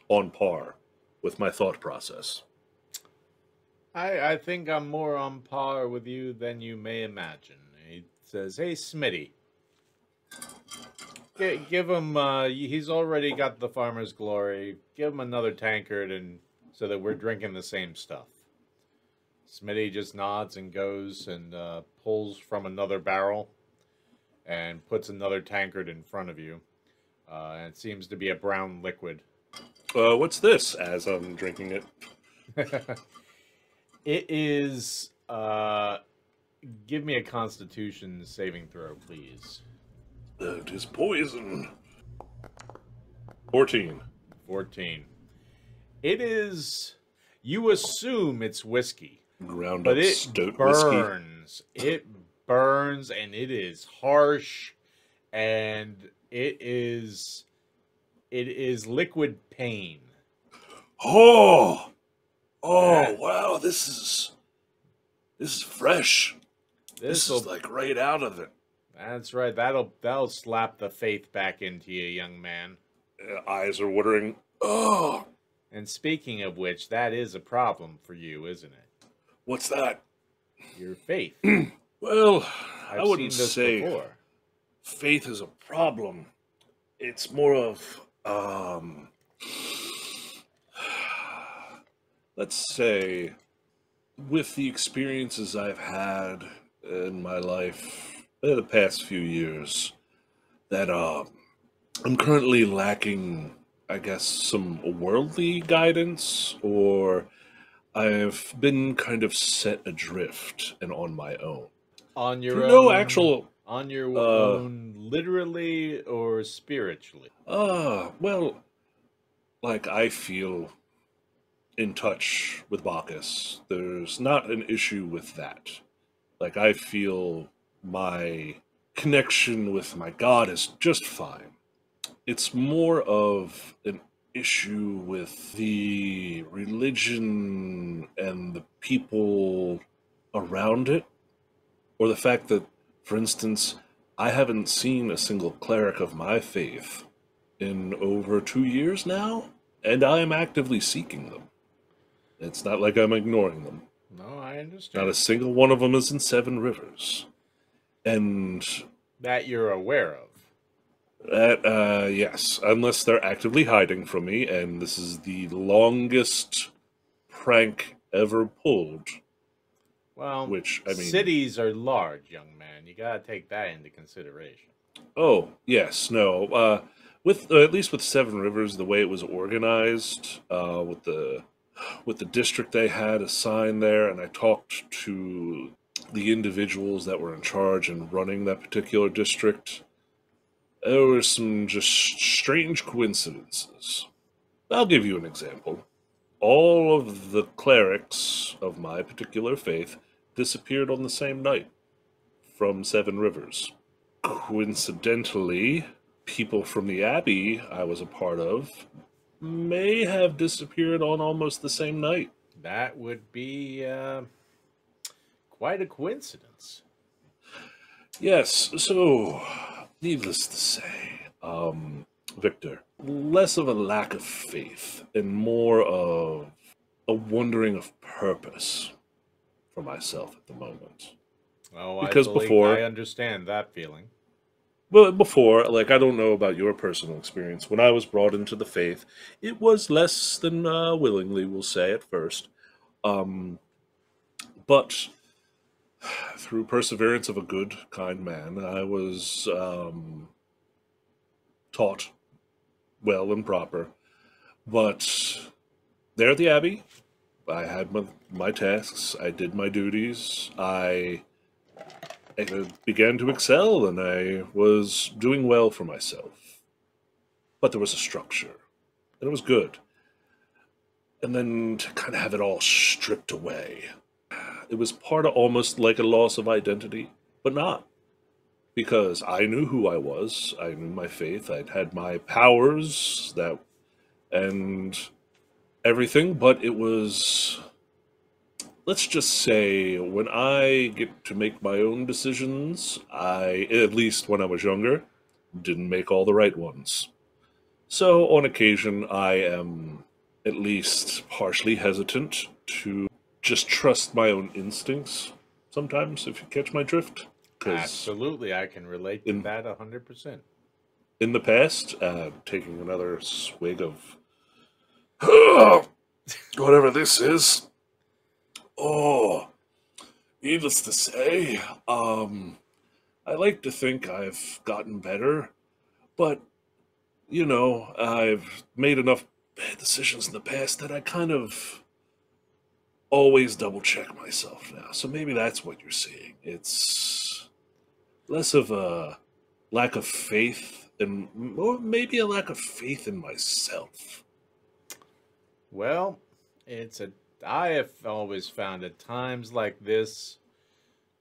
on par with my thought process. I think I'm more on par with you than you may imagine. He says, "Hey, Smitty, give him. He's already got the farmer's glory. Give him another tankard, and so that we're drinking the same stuff." Smitty just nods and goes and pulls from another barrel and puts another tankard in front of you. And it seems to be a brown liquid. What's this? As I'm drinking it. It is. Give me a Constitution saving throw, please. It is poison. 14. 14. It is. You assume it's whiskey, Ground but up it stoat whiskey. burns. It burns, and it is harsh, and it is. It is liquid pain. Oh, oh, That wow! This is fresh. This is this'll. like right out of it. That's right. That'll slap the faith back into you, young man. Eyes are watering. Oh, And speaking of which, that is a problem for you, isn't it? what's that? Your faith. Well, I I've wouldn't seen this say before. faith is a problem. It's more of, let's say, with the experiences I've had in my life the past few years that I'm currently lacking, I guess, some worldly guidance, or I've been kind of set adrift and on my own. On your Through no own, actual, on your uh, own, literally or spiritually. well, like I feel in touch with Bacchus. There's not an issue with that. Like I feel my connection with my God is just fine. It's more of an issue with the religion and the people around it, or the fact that, for instance, I haven't seen a single cleric of my faith in over 2 years now, and I am actively seeking them. It's not like I'm ignoring them. No, I Not a understand. single one of them is in Seven Rivers. And That you're aware of. that, yes, unless they're actively hiding from me, and this is the longest prank ever pulled, Well, which, I mean, cities are large, young man. You gotta take that into consideration. oh, yes, no, with, at least with Seven Rivers, the way it was organized, with the district they had assigned there, and I talked to the individuals that were in charge and running that particular district, there were some just strange coincidences. I'll give you an example. All of the clerics of my particular faith disappeared on the same night from Seven Rivers. Coincidentally, people from the abbey I was a part of may have disappeared on almost the same night. That would be quite a coincidence. Yes, so, needless to say, Victor, less of a lack of faith and more of a wondering of purpose for myself at the moment. Oh, I Because believe I before, understand that feeling. well, before, like, I don't know about your personal experience. When I was brought into the faith, it was less than willingly, we'll say, at first. Um, but through perseverance of a good, kind man, I was taught well and proper. But there at the Abbey, I had my tasks, I did my duties, I began to excel, and I was doing well for myself. But there was a structure, and it was good. And then to kind of have it all stripped away, it was part of almost like a loss of identity, but not. Because I knew who I was, I knew my faith, I'd had my powers that and everything, but it was, let's just say, when I get to make my own decisions, I, at least when I was younger, didn't make all the right ones. So on occasion, I am at least partially hesitant to just trust my own instincts sometimes, if you catch my drift. Because Absolutely, I can relate to in that 100%. in the past, taking another swig of whatever this is, oh, needless to say, I like to think I've gotten better, but I've made enough bad decisions in the past that I kind of always double check myself now. So maybe that's what you're seeing. It's less of a lack of faith and or maybe a lack of faith in myself. Well, I have always found at times like this,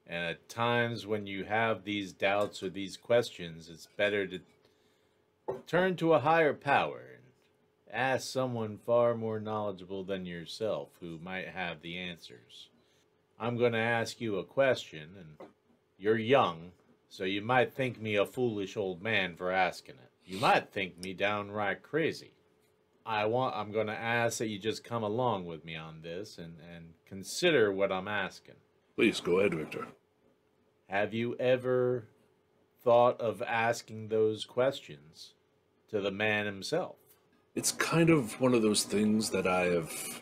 and at times when you have these doubts or these questions, it's better to turn to a higher power and ask someone far more knowledgeable than yourself who might have the answers. I'm going to ask you a question, and you're young, so you might think me a foolish old man for asking it. You might think me downright crazy. I'm going to ask that you just come along with me on this and consider what I'm asking. Please go ahead, Victor. Have you ever thought of asking those questions to the man himself? It's kind of one of those things that I have.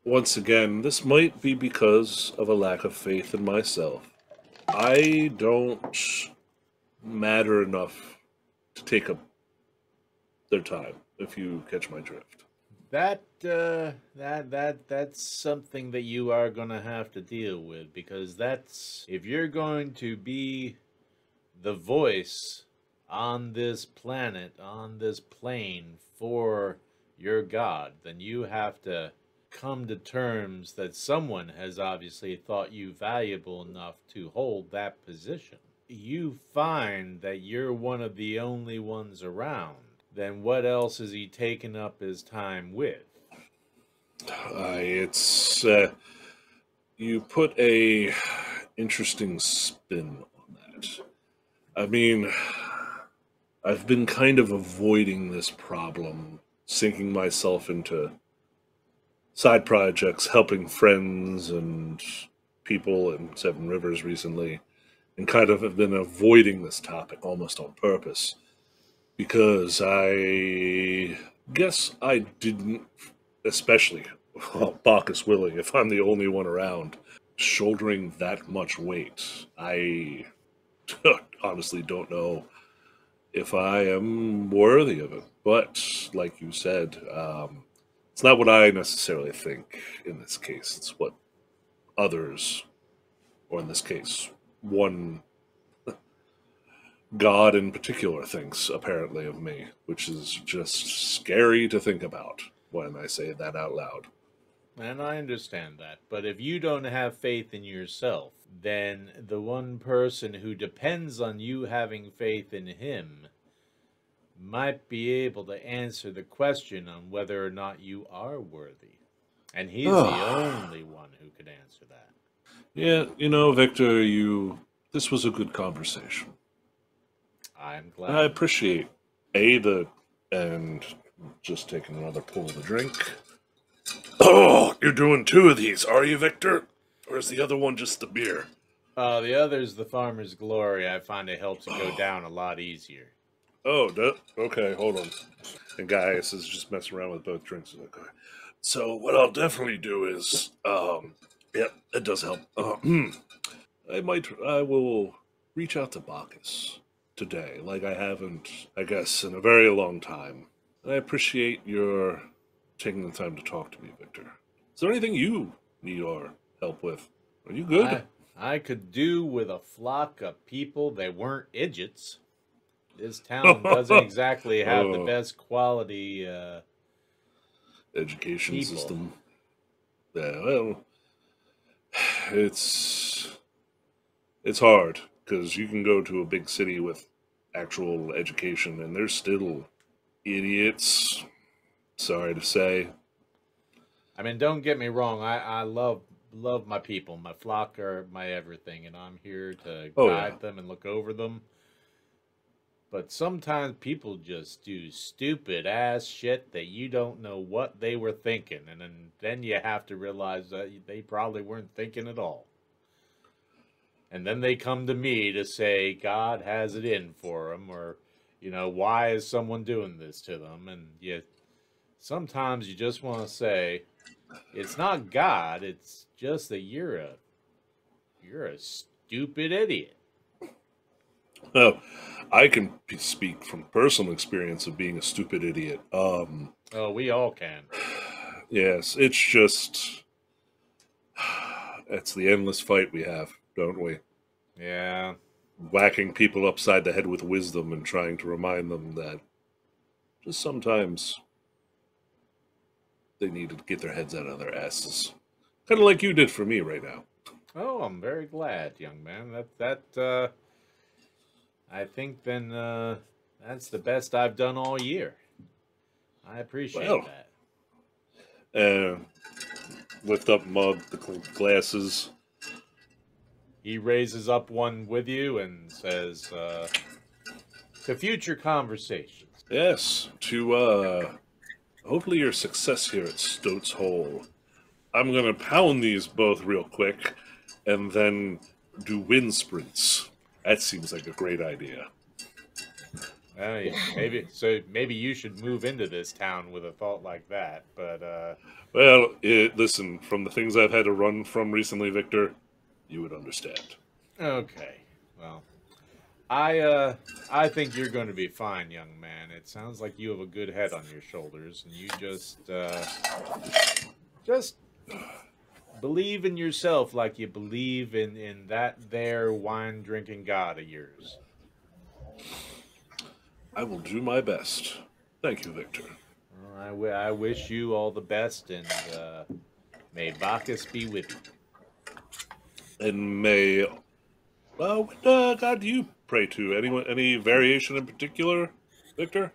Once again, this might be because of a lack of faith in myself. I don't matter enough to take up their time, if you catch my drift. That's something that you are gonna have to deal with, because that's, if you're going to be the voice on this planet, on this plane for your god, then you have to come to terms that someone has obviously thought you valuable enough to hold that position. You find that you're one of the only ones around, then what else is he taking up his time with? It's you put a interesting spin on that. I mean, I've been kind of avoiding this problem, sinking myself into side projects, helping friends and people in Seven Rivers recently, and kind of have been avoiding this topic almost on purpose because I guess I didn't, especially Bacchus willing, if I'm the only one around, shouldering that much weight. I honestly don't know if I am worthy of it. But, like you said, it's not what I necessarily think in this case. It's what others, or in this case, one God in particular thinks, apparently, of me, which is just scary to think about when I say that out loud. And I understand that. But if you don't have faith in yourself, then the one person who depends on you having faith in him might be able to answer the question on whether or not you are worthy. And he's the only one who could answer that. Yeah, Victor, this was a good conversation. I'm And I glad. appreciate and just taking another pull of the drink. Oh, you're doing two of these, are you, Victor? Or is the other one just the beer? The other's the farmer's glory. I find it helps it go down a lot easier. Oh, okay, hold on. And Gaius is just messing around with both drinks. Okay. So what I'll definitely do is, yeah, it does help. I will reach out to Bacchus today, like I haven't, I guess, in a very long time. And I appreciate your taking the time to talk to me, Victor. Is there anything you need our help with? Are you good? I could do with a flock of people that weren't idiots. This town doesn't exactly have the best quality education people. system. Yeah, well, it's hard because you can go to a big city with actual education and there's still idiots. Sorry to say. I mean, don't get me wrong. I love my people. My flock are my everything, and I'm here to guide them and look over them. But sometimes people just do stupid ass shit that you don't know what they were thinking, and then you have to realize that they probably weren't thinking at all. And then they come to me to say God has it in for them, or why is someone doing this to them? And sometimes you just want to say, it's not God, it's just that you're a stupid idiot. Oh, I can speak from personal experience of being a stupid idiot. Oh, we all can. Yes, it's just it's the endless fight we have, don't we? Yeah. Whacking people upside the head with wisdom and trying to remind them that just sometimes they need to get their heads out of their asses. Kind of like you did for me right now. Oh, I'm very glad, young man. I think then that's the best I've done all year. I appreciate that. Lift up mug, the glasses. He raises up one with you and says, to future conversations. Yes, to hopefully your success here at Stoats Hole. I'm going to pound these both real quick and then do wind sprints. That seems like a great idea. Maybe you should move into this town with a thought like that. But well, listen, from the things I've had to run from recently, Victor, you would understand. Okay. Well, I think you're going to be fine, young man. It sounds like you have a good head on your shoulders, and you just believe in yourself like you believe in that there wine drinking god of yours. I will do my best. Thank you, Victor. Well, I wish you all the best, and may Bacchus be with you. And may what God do you pray to? Anyone? Any variation in particular, Victor?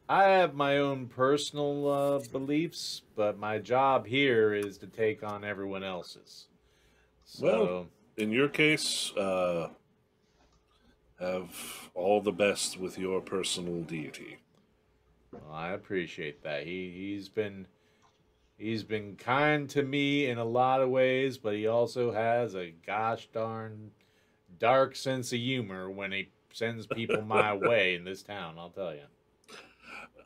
I have my own personal beliefs, but my job here is to take on everyone else's. Well, So, in your case, have all the best with your personal deity. well, I appreciate that. He's been kind to me in a lot of ways, but he also has a gosh darn dark sense of humor when he sends people my way in this town, I'll tell you.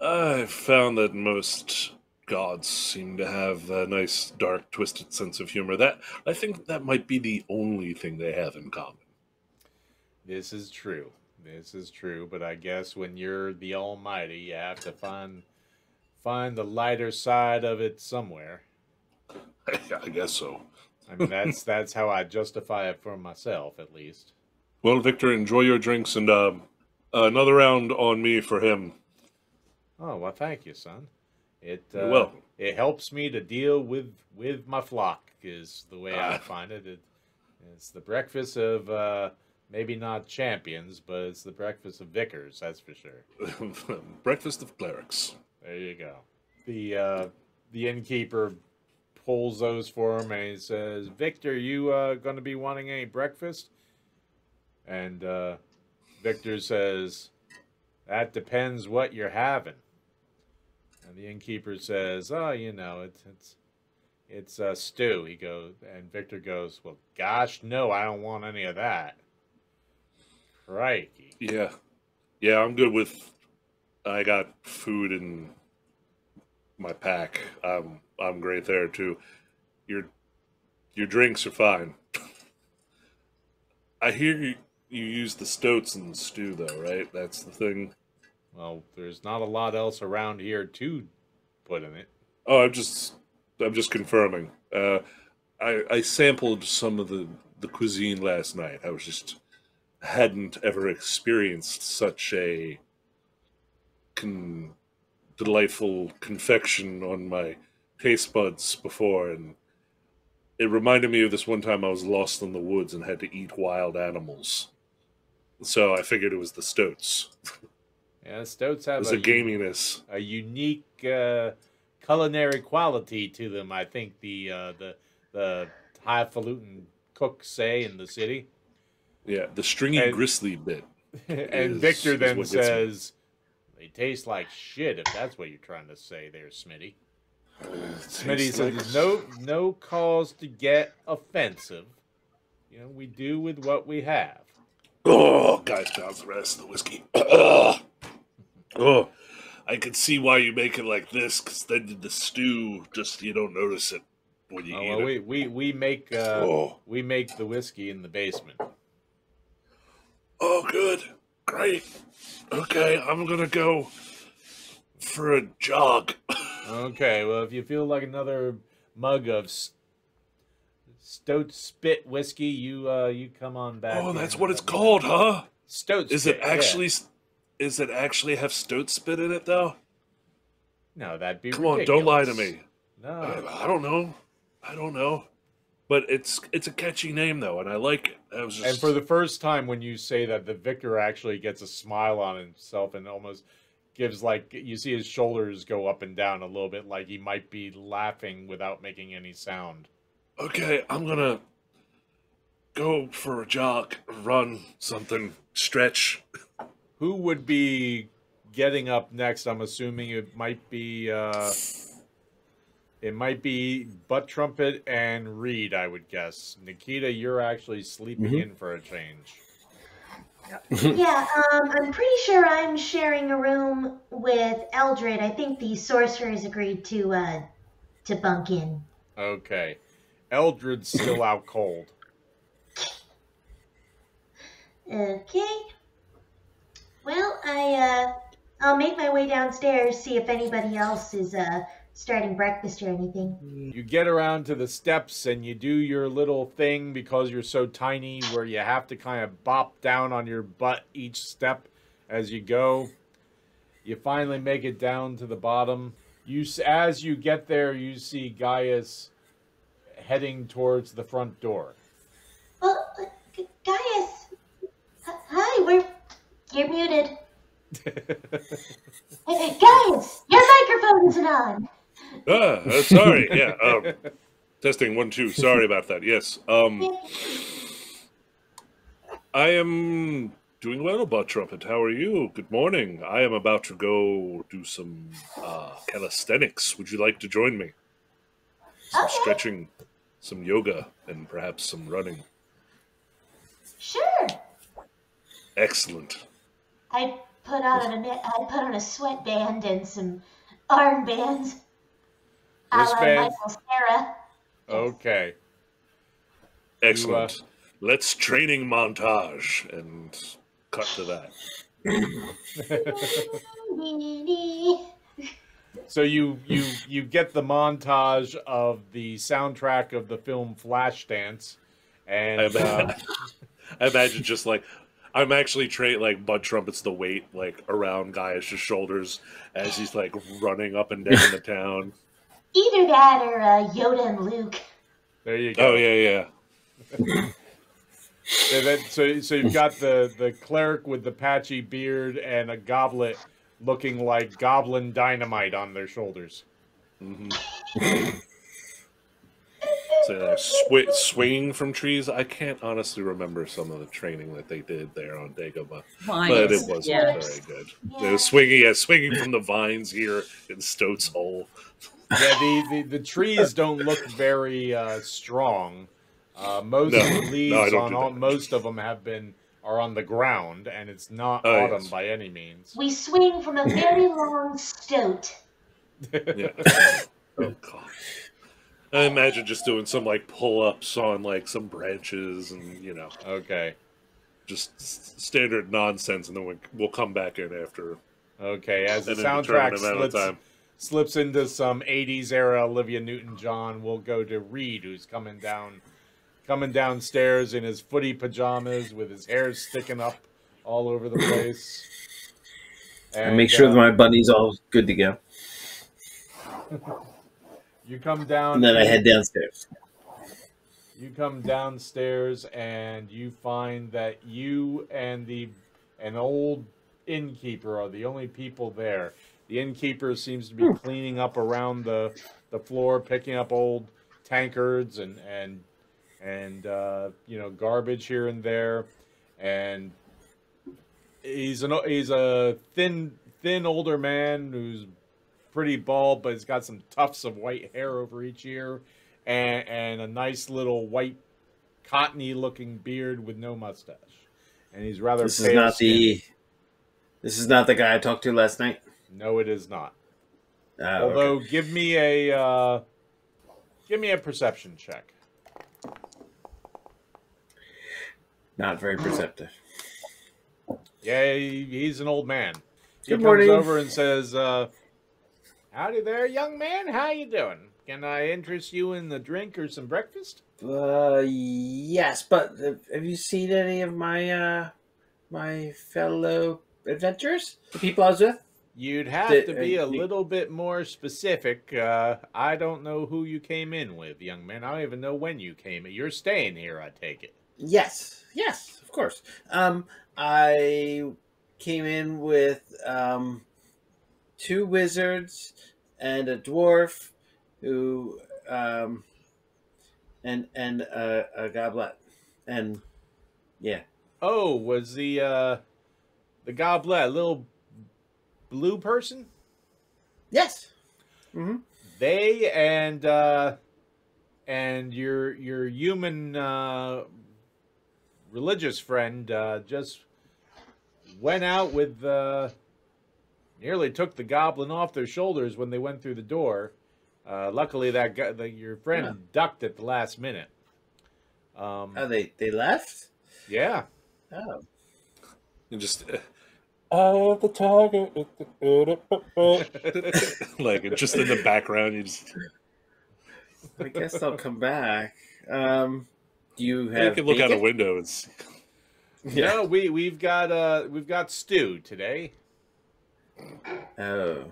I've found that most gods seem to have a nice, dark, twisted sense of humor. That I think that might be the only thing they have in common. This is true. This is true, but I guess when you're the almighty, you have to find the lighter side of it somewhere. I guess so. I mean, that's how I justify it for myself, at least. Well, Victor, enjoy your drinks, and another round on me for him. Oh well, thank you, son. You're welcome. It helps me to deal with my flock, is the way I find it. It's the breakfast of maybe not champions, but it's the breakfast of vicars. That's for sure. Breakfast of clerics. There you go. The innkeeper pulls those for him, and he says, "Victor, you going to be wanting any breakfast?" And Victor says, "That depends what you're having." And the innkeeper says, "Oh, you know, it's a stew." He goes, and Victor goes, "Well, gosh, no, I don't want any of that." Crikey. Yeah, I'm good with. I got food in my pack. I'm great there too. Your drinks are fine. I hear you use the stoats in the stew though, right? That's the thing. Well, there's not a lot else around here to put in it. Oh, I'm just confirming. I sampled some of the cuisine last night. I was just hadn't ever experienced such a delightful confection on my taste buds before, and it reminded me of this one time I was lost in the woods and had to eat wild animals. So I figured it was the stoats. Yeah, stoats have There's a gaminess. a unique culinary quality to them. I think the highfalutin cooks say in the city. Yeah, the stringy gristly bit. And Victor then says, "They taste like shit." If that's what you're trying to say, there, Smitty. Smitty says, "No cause to get offensive. You know, we do with what we have." Oh, guys, bounce the rest of the whiskey. Oh, I can see why you make it like this, because then the stew, just you don't notice it when you eat it. We make the whiskey in the basement. Oh, good, great. Okay, I'm gonna go for a jog. Okay, well, if you feel like another mug of Stoat Spit whiskey, you come on back. Oh, that's what it's called, huh? Stoat Is Spit. it actually? Is it actually have stoat spit in it though? No, that'd be Come ridiculous. on, don't lie to me. No, I don't know. I don't know. But it's a catchy name though, and I like it. I was just... And for the first time, when you say that, the victor actually gets a smile on himself and almost gives, like, you see his shoulders go up and down a little bit, like he might be laughing without making any sound. Okay, I'm gonna go for a jog, run, something, stretch. Who would be getting up next? I'm assuming it might be Butt Trumpet and Reed, I would guess. Nikita, you're actually sleeping in for a change. Yeah, I'm pretty sure I'm sharing a room with Eldred. I think the sorcerers agreed to bunk in. Okay. Eldred's still out cold. Okay. Well, I'll make my way downstairs, see if anybody else is starting breakfast or anything. You get around to the steps and you do your little thing because you're so tiny where you have to kind of bop down on your butt each step as you go. You finally make it down to the bottom. As you get there, you see Gaius heading towards the front door. Well, Gaius, hi, you're muted. Hey, Gaius, your microphone isn't on. Sorry. Yeah. Testing 1 2. Sorry about that. Yes. I am doing well, Butt Trumpet. How are you? Good morning. I am about to go do some calisthenics. Would you like to join me? Some stretching, some yoga, and perhaps some running. Sure. Excellent. I put on a sweatband and some armbands. A la Wristbands? Michael Cera. Okay. Excellent. Let's training montage and cut to that. So you get the montage of the soundtrack of the film Flashdance, and I imagine just like I'm actually like Bud Trumpet's the weight like around Gaius' shoulders as he's like running up and down the town. Either that or Yoda and Luke. there you go. Oh yeah. So you've got the cleric with the patchy beard and a goblet looking like goblin dynamite on their shoulders. Mm-hmm. So swinging from trees. I can't honestly remember some of the training that they did there on Dagobah, but it wasn't very good. Yeah. Swinging from the vines here in Stoats Hole. Yeah, the trees don't look very strong. Most of the leaves most of them are on the ground, and it's not autumn by any means. We swing from a very long stoat. Yeah. Oh god. I imagine just doing some like pull-ups on like some branches and Okay. just standard nonsense, and then we'll come back in after. Okay, as the soundtrack slips into some 80s era Olivia Newton-John, we'll go to Reed, who's coming downstairs in his footy pajamas with his hair sticking up all over the place. And, I make sure that my bunny's all good to go. You come down, and then I head downstairs. You come downstairs, and you find that you and an old innkeeper are the only people there. The innkeeper seems to be cleaning up around the floor, picking up old tankards and garbage here and there. And he's a thin older man who's pretty bald, but he's got some tufts of white hair over each ear, and a nice little white cottony looking beard with no mustache. And he's rather This is not the guy I talked to last night. No, it is not. Although, okay. give me a perception check. Not very perceptive. Yeah, he's an old man. He Good morning. comes over and says, "Howdy there, young man. How you doing? Can I interest you in a drink or some breakfast?" Yes, but have you seen any of my my fellow adventurers? The people I was with? You'd have to be a little bit more specific. I don't know who you came in with, young man. I don't even know when you came in. You're staying here, I take it. Yes, of course. I came in with 2 wizards and a dwarf who and a goblet, and yeah. Oh, was the goblet a little blue person? Yes. Mm-hmm. They and your human religious friend just went out with nearly took the goblin off their shoulders when they went through the door. Luckily, your friend ducked at the last minute. They left? Yeah. Oh. And just the target, like just in the background, you just. I guess they'll come back. Do you have? You can look out a bacon? window and see. Yeah. No, we've got stew today. Oh.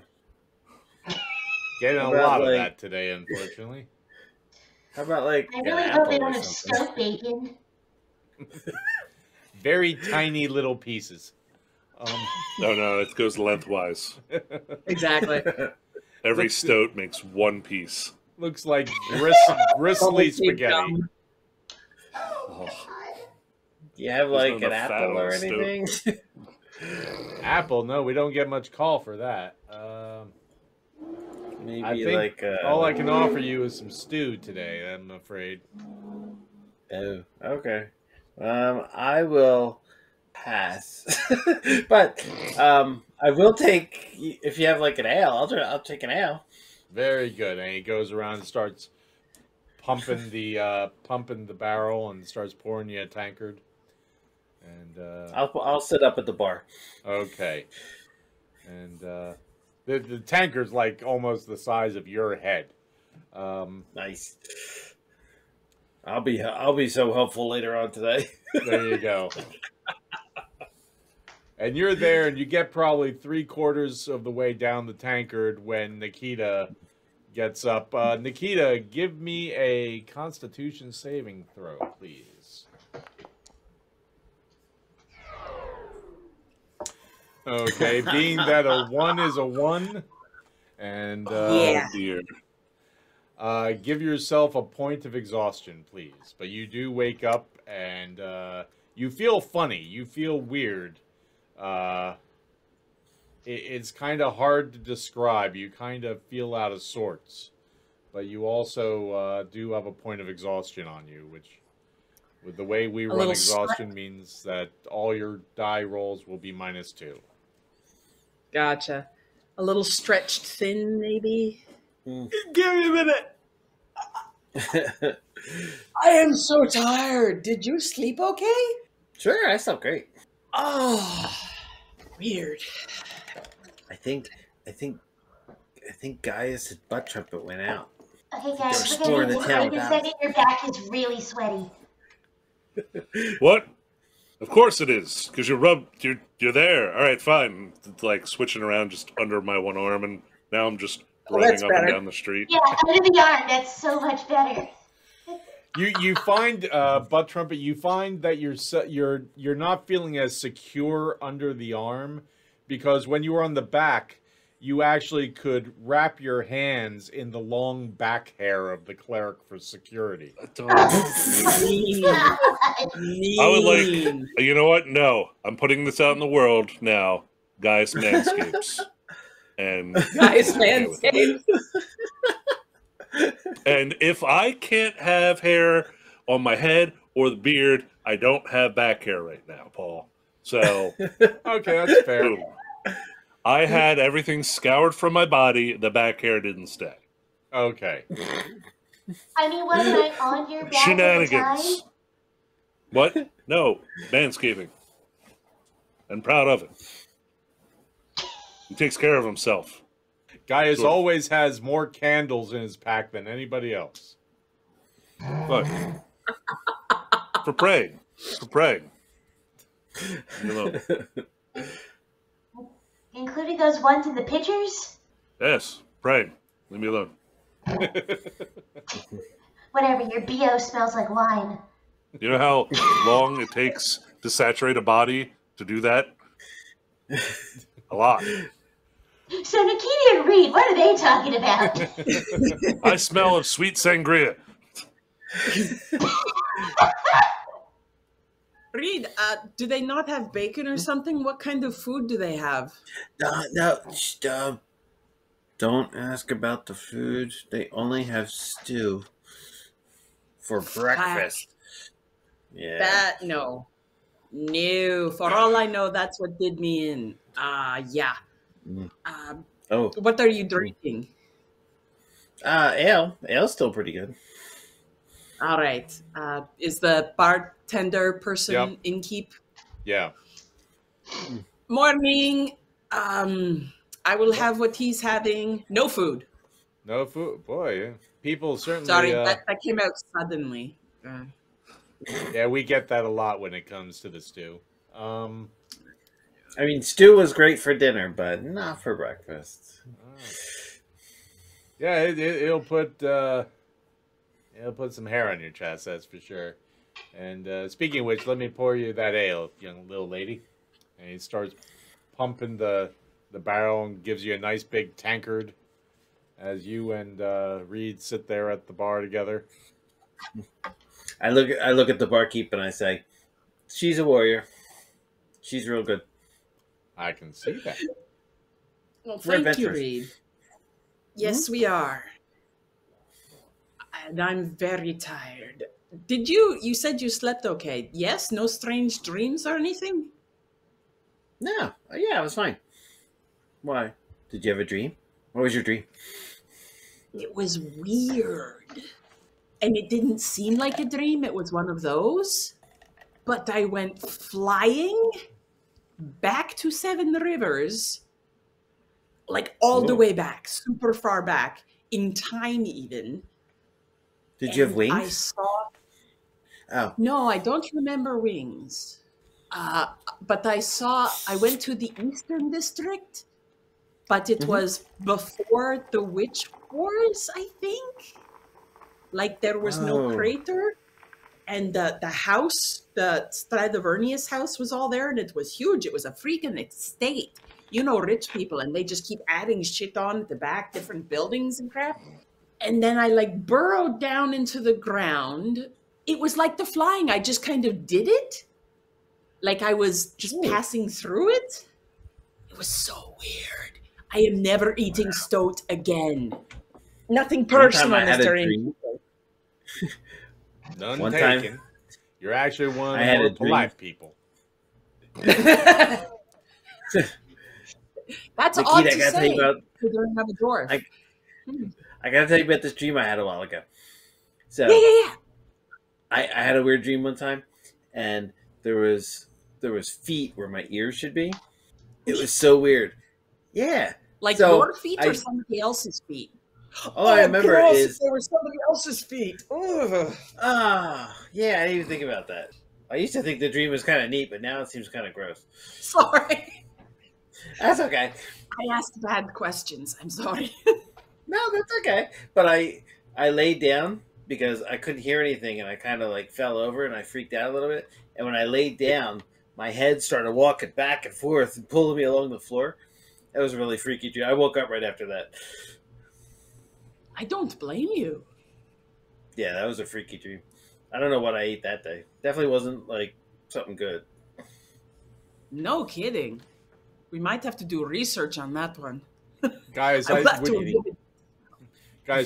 Getting How a about, lot of like- that today, unfortunately. How about like I an really hope apple they don't or have something? stoat bacon. Very tiny little pieces. No, it goes lengthwise. Exactly. Every Looks- stoat makes one piece. Looks like gristly spaghetti. Oh, Do you have There's like not an enough fat apple on or the stoat. anything? Apple? No, we don't get much call for that. Maybe I think like all I can offer you is some stew today. I'm afraid. Oh, okay. I will pass, but I will take if you have like an ale. I'll take an ale. Very good. And he goes around and starts pumping the barrel and starts pouring you a tankard. And I'll sit up at the bar. okay. And the tankard's like almost the size of your head. Nice. I'll be so helpful later on today. There you go. And you're there, and you get probably 3/4 of the way down the tankard when Nikita gets up. Nikita, give me a Constitution saving throw, please. Okay, being that a 1 is a 1, and Yeah. oh dear. give yourself a point of exhaustion, please. But you do wake up, and you feel funny. You feel weird. It's kind of hard to describe. You kind of feel out of sorts. But you also do have a point of exhaustion on you, which, with the way we run little exhaustion, means that all your die rolls will be -2. Gotcha. A little stretched thin, maybe. Mm. Give me a minute. I am so tired. Did you sleep okay? Sure, I slept great. Oh, weird. I think Gaius' butt trumpet went out. Okay, guys, They're we're storing gonna the need town to break a down. second. Your back is really sweaty. What? Of course it is, because you're there. All right, fine. It's like switching around just under my one arm, and now I'm just running that's up and better. down the street. Yeah, under the arm. That's so much better. You find butt trumpet. You find that you're not feeling as secure under the arm, because when you were on the back, you actually could wrap your hands in the long back hair of the cleric for security. Mean. I would like, you know what? No, I'm putting this out in the world now. Gaius Manscapes. And Nice manscaped. And if I can't have hair on my head or the beard, I don't have back hair right now, Paul. So, Okay, that's fair. boom. I had everything scoured from my body. The back hair didn't stay. Okay. I mean, wasn't I on your back at the Shenanigans. time? What? No, manscaping. And proud of it. He takes care of himself. Gaius Sure. always has more candles in his pack than anybody else. Look. For praying. For praying. You know. Including those ones in the pictures? Yes, praying. Leave me alone. Whatever, your BO smells like wine. You know how long it takes to saturate a body to do that? A lot. So Nikita and Reed, what are they talking about? I smell of sweet sangria. Reed, do they not have bacon or something? What kind of food do they have? No, stop. Don't ask about the food. They only have stew for breakfast. Yeah. That, no. No. For all I know, that's what did me in. Yeah. Mm. What are you drinking? Ale. Ale's still pretty good. All right. Is the bartender person Yep. in keep? Yeah. Morning. I will have what he's having. No food. No food, boy. People certainly. Sorry, that came out suddenly. Yeah, we get that a lot when it comes to the stew. I mean, stew was great for dinner, but not for breakfast. Yeah, it'll put some hair on your chest, that's for sure. And speaking of which, let me pour you that ale, young little lady. And he starts pumping the barrel and gives you a nice big tankard as you and Reed sit there at the bar together. I look at the barkeep and I say, "She's a warrior. She's real good." I can see that. Well, thank you, Reed. Yes, we are. And I'm very tired. Did you said you slept okay? Yes? No strange dreams or anything? No. Yeah, it was fine. Why? Did you have a dream? What was your dream? It was weird. And it didn't seem like a dream. It was one of those. But I went flying back to Seven Rivers, like all the way back, super far back, in time even. Did you have wings? I saw... Oh. No, I don't remember wings. But I went to the Eastern District, but it was before the Witch Wars, I think. Like there was no crater, and the house, the Stradivarius house was all there, and it was huge. It was a freaking estate. You know, rich people, and they just keep adding shit on at the back, different buildings and crap. And then I like burrowed down into the ground. It was like the flying. I just kind of did it. Like I was just passing through it. It was so weird. I am never eating stoat again. Nothing personal, Mr. None One taken. time, you're actually one of the more polite people. That's Nikita, odd to I gotta say. tell you about, We don't have a dwarf. I gotta tell you about this dream I had a while ago. So Yeah. I had a weird dream one time, and there was feet where my ears should be. It was so weird. Yeah. Like So, your feet or somebody else's feet? All I remember gross, is they were somebody else's feet. Ugh. yeah, I didn't even think about that. I used to think the dream was kind of neat, but now it seems kind of gross. Sorry. That's okay. I asked bad questions. I'm sorry. No, that's okay. But I laid down because I couldn't hear anything, and I kind of like fell over, and I freaked out a little bit. And when I laid down, my head started walking back and forth and pulling me along the floor. That was a really freaky dream. I woke up right after that. I don't blame you. Yeah, that was a freaky dream. I don't know what I ate that day. Definitely wasn't like something good. No kidding. We might have to do research on that one. Guys,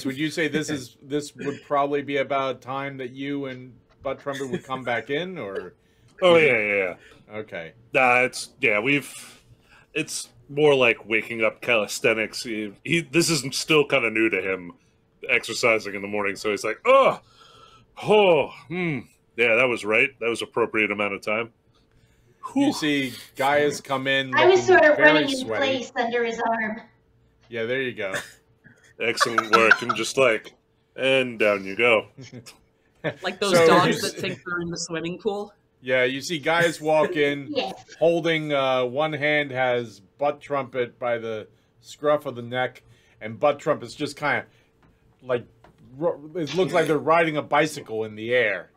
would you say this would probably be about time that you and Butt Trumpet would come back in, or? Oh yeah. Okay. It's more like waking up calisthenics. This is still kind of new to him, exercising in the morning. So he's like, yeah, that was right. That was appropriate amount of time. You see Gaius come in. I was sort of running in sweaty. place under his arm. Yeah, there you go. Excellent work. And just like, and down you go. Like those dogs that think they're in the swimming pool. Yeah, you see Gaius walk in, Yes. holding one hand has Butt Trumpet by the scruff of the neck, and Butt Trumpet's just kind of like, it looks like they're riding a bicycle in the air.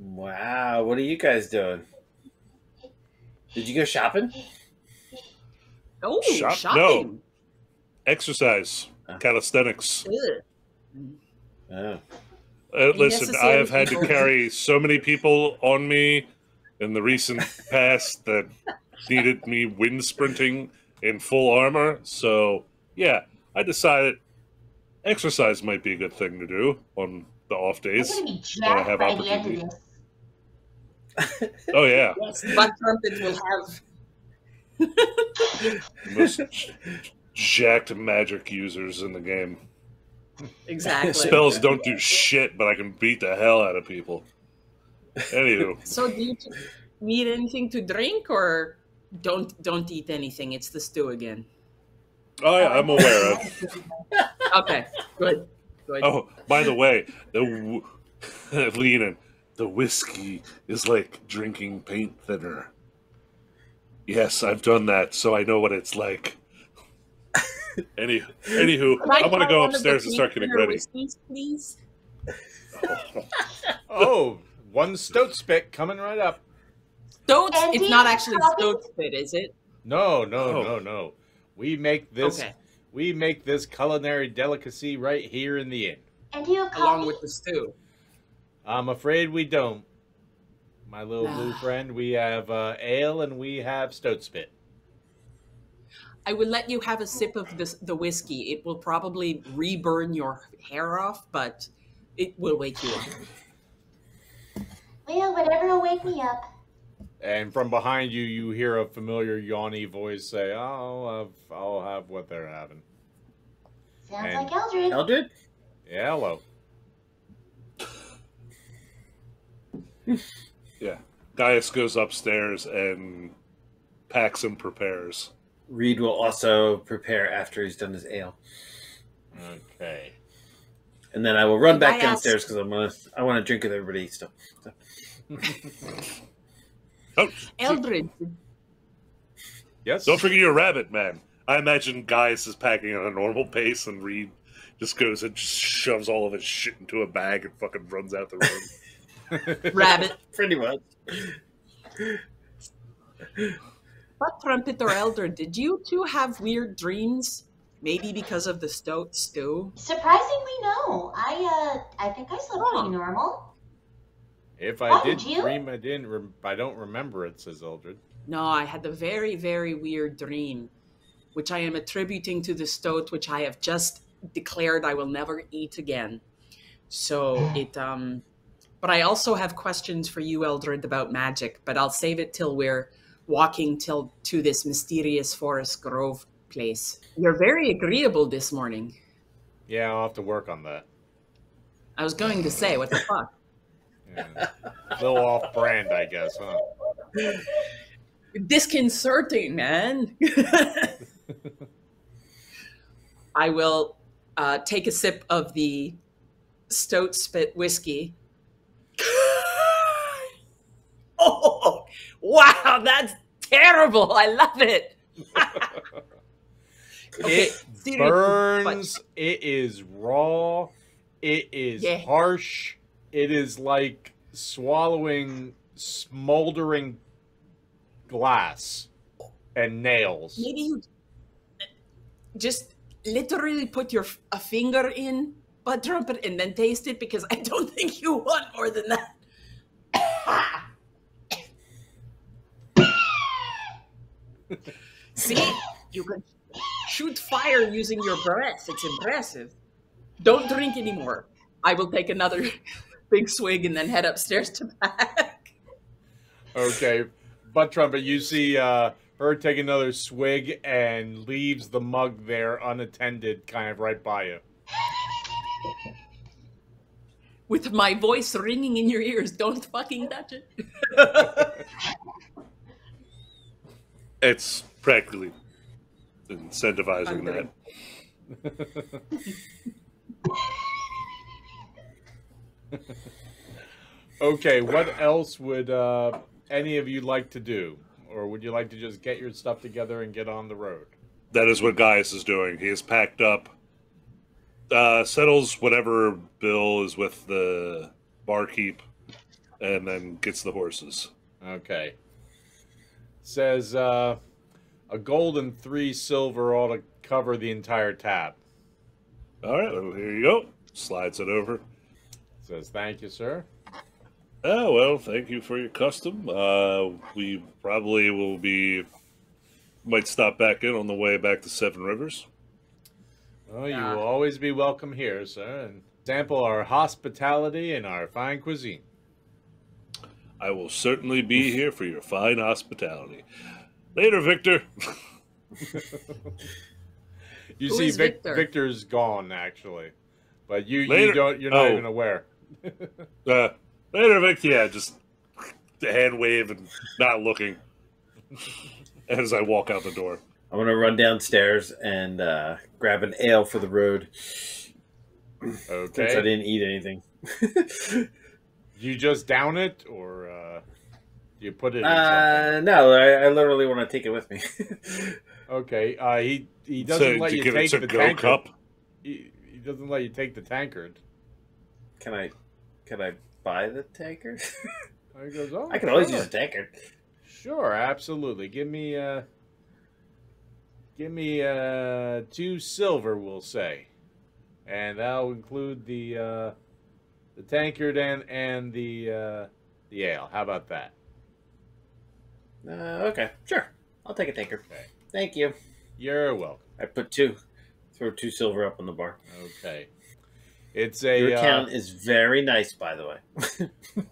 Wow, what are you guys doing? Did you go shopping? Oh, shopping. No. Exercise. Calisthenics. Oh. Listen, I have had to carry so many people on me in the recent past that needed me wind sprinting in full armor. So, yeah, I decided exercise might be a good thing to do on the off I'm days going to be when I jacked have by the end of opportunity. this. Oh, yeah. Yes, Butt Trumpet will have... Most jacked magic users in the game. Exactly. Spells don't do shit, but I can beat the hell out of people. Anywho. So need anything to drink, or don't eat anything? It's the stew again. Oh yeah, I'm aware of. Okay, good. Oh, by the way, Leanin, the whiskey is like drinking paint thinner. Yes, I've done that, so I know what it's like. Anywho, I'm gonna go upstairs and start getting ready. Whiskeys, please. Oh, one Stoat spit coming right up. Stoats? Andy, It's not actually coffee? Stoats spit, is it? No. We make this. Okay. We make this culinary delicacy right here in the inn. And do you have coffee? Along with the stew. I'm afraid we don't, my little blue friend. We have ale and we have Stoat spit. I will let you have a sip of the whiskey. It will probably re-burn your hair off, but it will wake you up. Well, whatever will wake me up. And from behind you, you hear a familiar yawny voice say, "I'll have what they're having." Sounds And- like Eldred. Eldred? Yeah, hello. Yeah, Gaius goes upstairs and packs and prepares. Reed will also prepare after he's done his ale. Okay. And then I will run back Gaius. downstairs because I want to drink with everybody still. So. Oh, Eldred, Yes. don't forget your rabbit, man. I imagine Gaius is packing at a normal pace, and Reed just goes and just shoves all of his shit into a bag and fucking runs out the room. rabbit. Pretty much. What Trumpet or Eldred, did you two have weird dreams? Maybe because of the Stoat stew? Surprisingly, no. I think I slept Oh. pretty normal. If Why I did did you? dream, I don't remember it, says Eldred. No, I had a very, very weird dream, which I am attributing to the Stoat, which I have just declared I will never eat again. So but I also have questions for you, Eldred, about magic, but I'll save it till we're walking to this mysterious forest grove place. You're very agreeable this morning. Yeah, I'll have to work on that. I was going to say, what the fuck? Yeah. A little off-brand, I guess, huh? Disconcerting, man. I will take a sip of the Stoat spit whiskey. Oh, wow, that's terrible. I love it. Okay, It seriously, burns. It is raw. It is Yeah. harsh. It is like swallowing smoldering glass and nails. maybe you just literally put a finger in Bud Trumpet and then taste it, because I don't think you want more than that. See, you can shoot fire using your breath. It's impressive. Don't drink anymore. I will take another big swig and then head upstairs to pack. Okay, Butt Trumpet, you see her take another swig and leaves the mug there unattended, kind of right by you. With my voice ringing in your ears, don't fucking touch it. It's practically incentivizing that. Okay, what else would any of you like to do? Or would you like to just get your stuff together and get on the road? That is what Gaius is doing. He is packed up, settles whatever bill is with the barkeep, and then gets the horses. Okay. Says a gold and 3 silver ought to cover the entire tab. All right, well, here you go. Slides it over. Says, thank you, sir. Oh, well, thank you for your custom. We probably might stop back in on the way back to Seven Rivers. Well, you will always be welcome here, sir, and sample our hospitality and our fine cuisine. I will certainly be here for your fine hospitality. Later, Victor. You Who see, is Victor? Victor's gone, actually, but you're Later. not Oh. even aware. Later, Victor. Yeah, just hand wave and not looking as I walk out the door. I'm gonna run downstairs and grab an ale for the road. Okay. Since I didn't eat anything. You just down it, or do you put it in something? No, I literally want to take it with me. Okay. He doesn't let you take the tankard. Cup? He doesn't let you take the tankard. Can I buy the tankard? He goes, oh, I can always use a tankard. Sure, absolutely. Give me 2 silver, we'll say, and that'll include the tankard and the ale. How about that? Okay, sure. I'll take a tankard. Okay. Thank you. You're welcome. I put 2. Throw 2 silver up on the bar. Okay. It's a Your account is very nice, by the way.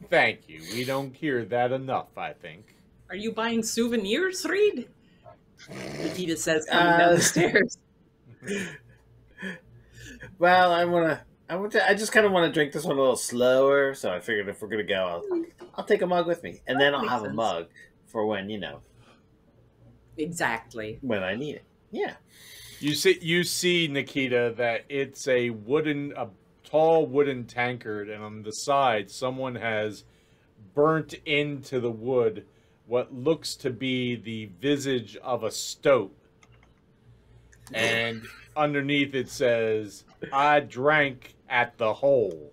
Thank you. We don't hear that enough, I think. Are you buying souvenirs, Reed? Nikita says coming down the stairs. Well, I just kind of want to drink this one a little slower, so I figured if we're gonna go, I'll take a mug with me, and then I'll have a mug for when Exactly. when I need it. Yeah. You see, Nikita, that it's a tall wooden tankard, and on the side, someone has burnt into the wood what looks to be the visage of a stoat. And underneath it says, I drank at the hole.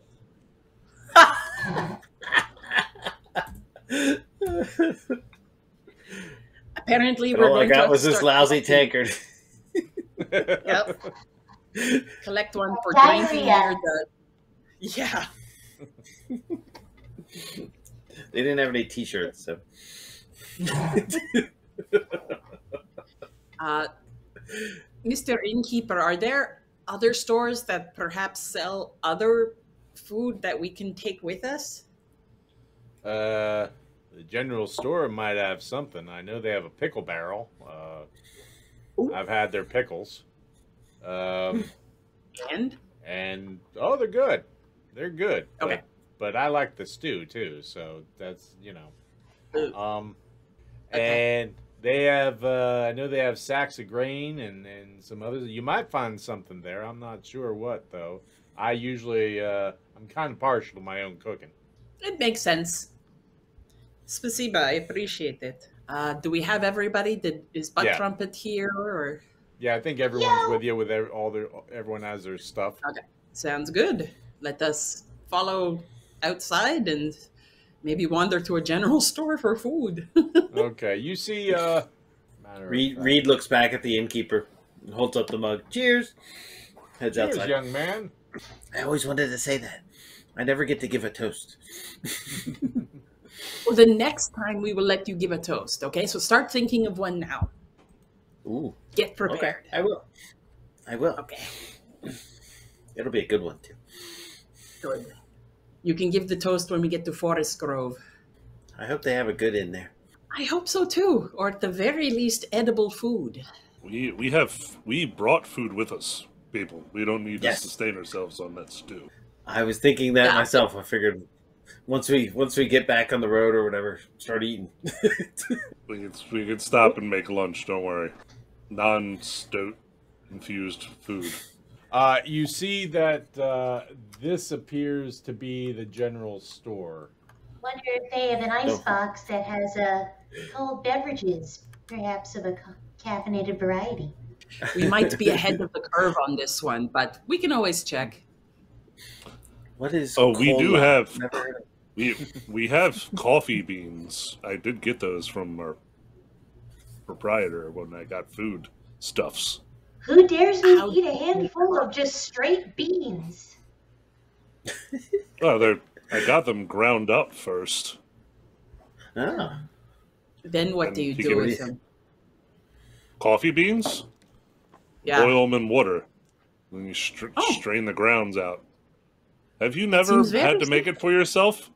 Apparently, we're All I going to got was this start lousy collecting- tankard. Yep. Collect one for Diarrhea. drinking near the... Yeah. They didn't have any T-shirts, so. Mr. Innkeeper, are there other stores that perhaps sell other food that we can take with us? The general store might have something. I know they have a pickle barrel. I've had their pickles. And they're good. They're good. Okay. But I like the stew too, so that's Okay. And they have I know they have sacks of grain and some others. You might find something there. I'm not sure what though. I usually I'm kind of partial to my own cooking. It makes sense. Spasiba, I appreciate it. Do we have everybody? Is Butt Yeah. Trumpet here? Or Yeah, I think everyone's with you with everyone has their stuff. okay, sounds good. Let us follow outside and maybe wander to a general store for food. Okay, you see Reed looks back at the innkeeper and holds up the mug. Cheers! Heads Cheers, outside. young man. I always wanted to say that. I never get to give a toast. Well, the next time we will let you give a toast, okay? So start thinking of one now. Ooh. Get Okay, prepared. I will. Okay, It'll be a good one, too. good. You can give the toast when we get to Forest Grove. I hope they have a good in there. I hope so too, or at the very least, edible food. We brought food with us, people. We don't need Yes. to sustain ourselves on that stew. I was thinking that Yeah. myself. I figured once we get back on the road or whatever, start eating. We could stop and make lunch. Don't worry. Non-stoat infused food. You see that this appears to be the general store. Wonder if they have an ice Oh. box that has cold beverages, perhaps of a caffeinated variety. We might be ahead of the curve on this one, but we can always check. What is? Oh, we do cola? have- Never heard of We have coffee beans. I did get those from our proprietor when I got food stuffs. Who dares me How- eat a handful of just straight beans? Oh, I got them ground up first. Ah, Then what And do you you do can with read- them? Coffee beans? Yeah. Boil them in water. Then you Oh. strain the grounds out. Have you never Seems very had to make it for yourself?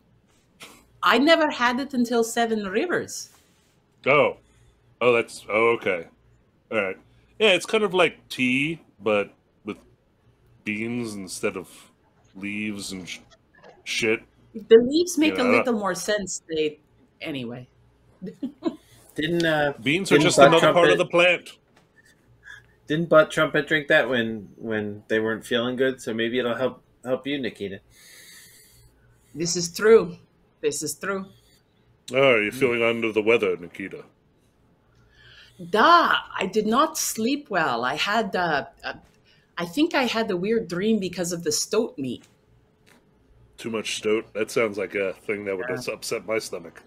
I never had it until Seven Rivers. Oh, okay. All right. Yeah, it's kind of like tea, but with beans instead of leaves and shit. The leaves make a Yeah. little more sense. Anyway. Didn't Beans are didn't just Butt another part Trumpet- of the plant. Didn't Butt Trumpet drink that when they weren't feeling good? So maybe it'll help you, Nikita. This is true. This is true. Oh, are you feeling under the weather, Nikita? I did not sleep well. I had, I think I had the weird dream because of the stoat meat. Too much stoat? That sounds like a thing that would just upset my stomach.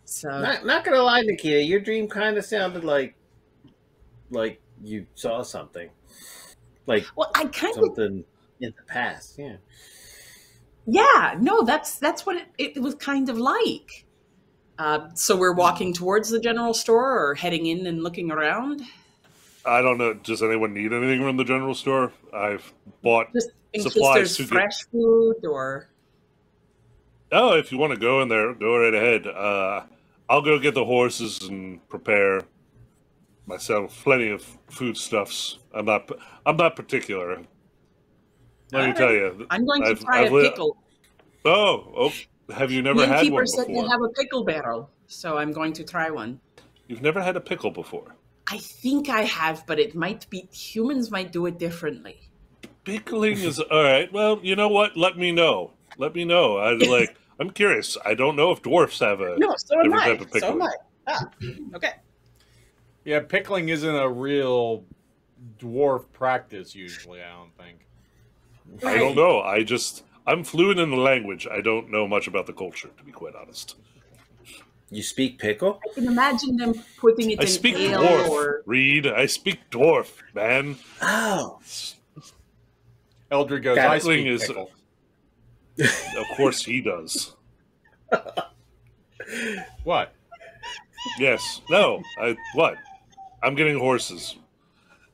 So Not gonna lie, Nikita, your dream kind of sounded like you saw something, like well, I kind of something in the past. Yeah. yeah. No, that's what it was kind of like. So we're walking towards the general store or heading in and looking around. I don't know. Does anyone need anything from the general store? I've bought Just in case supplies there's to get. fresh food or. Oh, if you want to go in there, go right ahead. I'll go get the horses and prepare myself plenty of foodstuffs. I'm not particular. Let me tell you. I'm going to I've- try I've a li- pickle. Oh, have you never The had innkeeper one said before? you have a pickle barrel, so I'm going to try one. You've never had a pickle before. I think I have, but it might be humans might do it differently. Pickling is all right. Well, you know what? Let me know. I'm curious. I don't know if dwarfs have a No, so am different I. type of So am pickling. I. Ah, okay. Yeah, pickling isn't a real dwarf practice usually, I don't think. I don't know. I'm fluent in the language. I don't know much about the culture, to be quite honest. You speak pickle? I can imagine them putting it I in speak ale dwarf, or Reed. I speak dwarf, man. Oh, Eldred goes, Got I it. speak Is- pickle. Of course he does. What? Yes. No. What? I'm getting horses.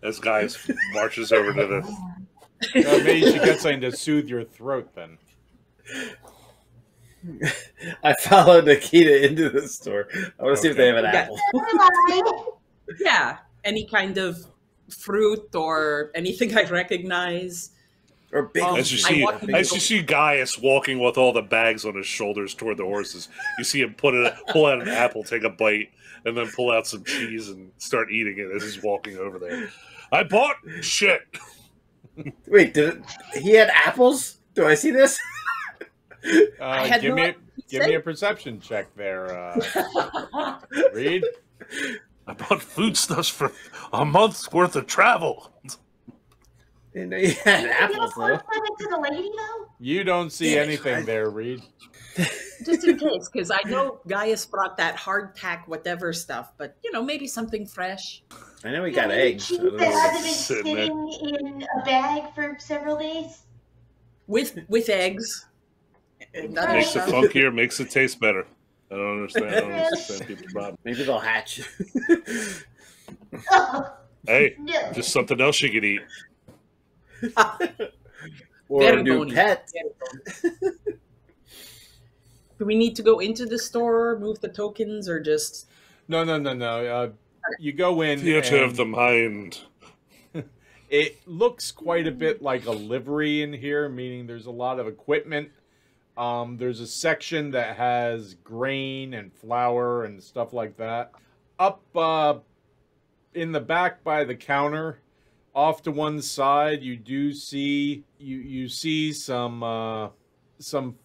As Gaius marches over to the... Maybe you should get something to soothe your throat then. I followed Nikita into the store. I want to see if they have an Okay. apple. yeah, any kind of fruit or anything I recognize. Or big. Oh, As you I see, walk in as the- you see Gaius walking with all the bags on his shoulders toward the horses, you see him pull out an apple, take a bite, and then pull out some cheese and start eating it as he's walking over there. I bought shit. Wait, he had apples? Do I see this? I had Give no me a perception check there, Reed. I bought foodstuffs for a month's worth of travel. Didn't know you had apples, though. To the lady, though? You don't see anything there, Reed. Just in case, because I know Gaius brought that hardtack whatever stuff, but maybe something fresh. I know he got eggs. I Cheese don't know that what hasn't been sitting there. sitting in a bag for several days? With eggs. And other Makes it stuff. funkier, makes it taste better. I don't understand people's problem. Maybe they'll hatch. Oh, Hey, no. just something else you could eat. Or Very a new bony. pet. Very bony. Do we need to go into the store, move the tokens, or just... No. You go in. Theater of and the mind. It looks quite a bit like a livery in here, meaning there's a lot of equipment. There's a section that has grain and flour and stuff like that. Up in the back by the counter, off to one side, you do see you see some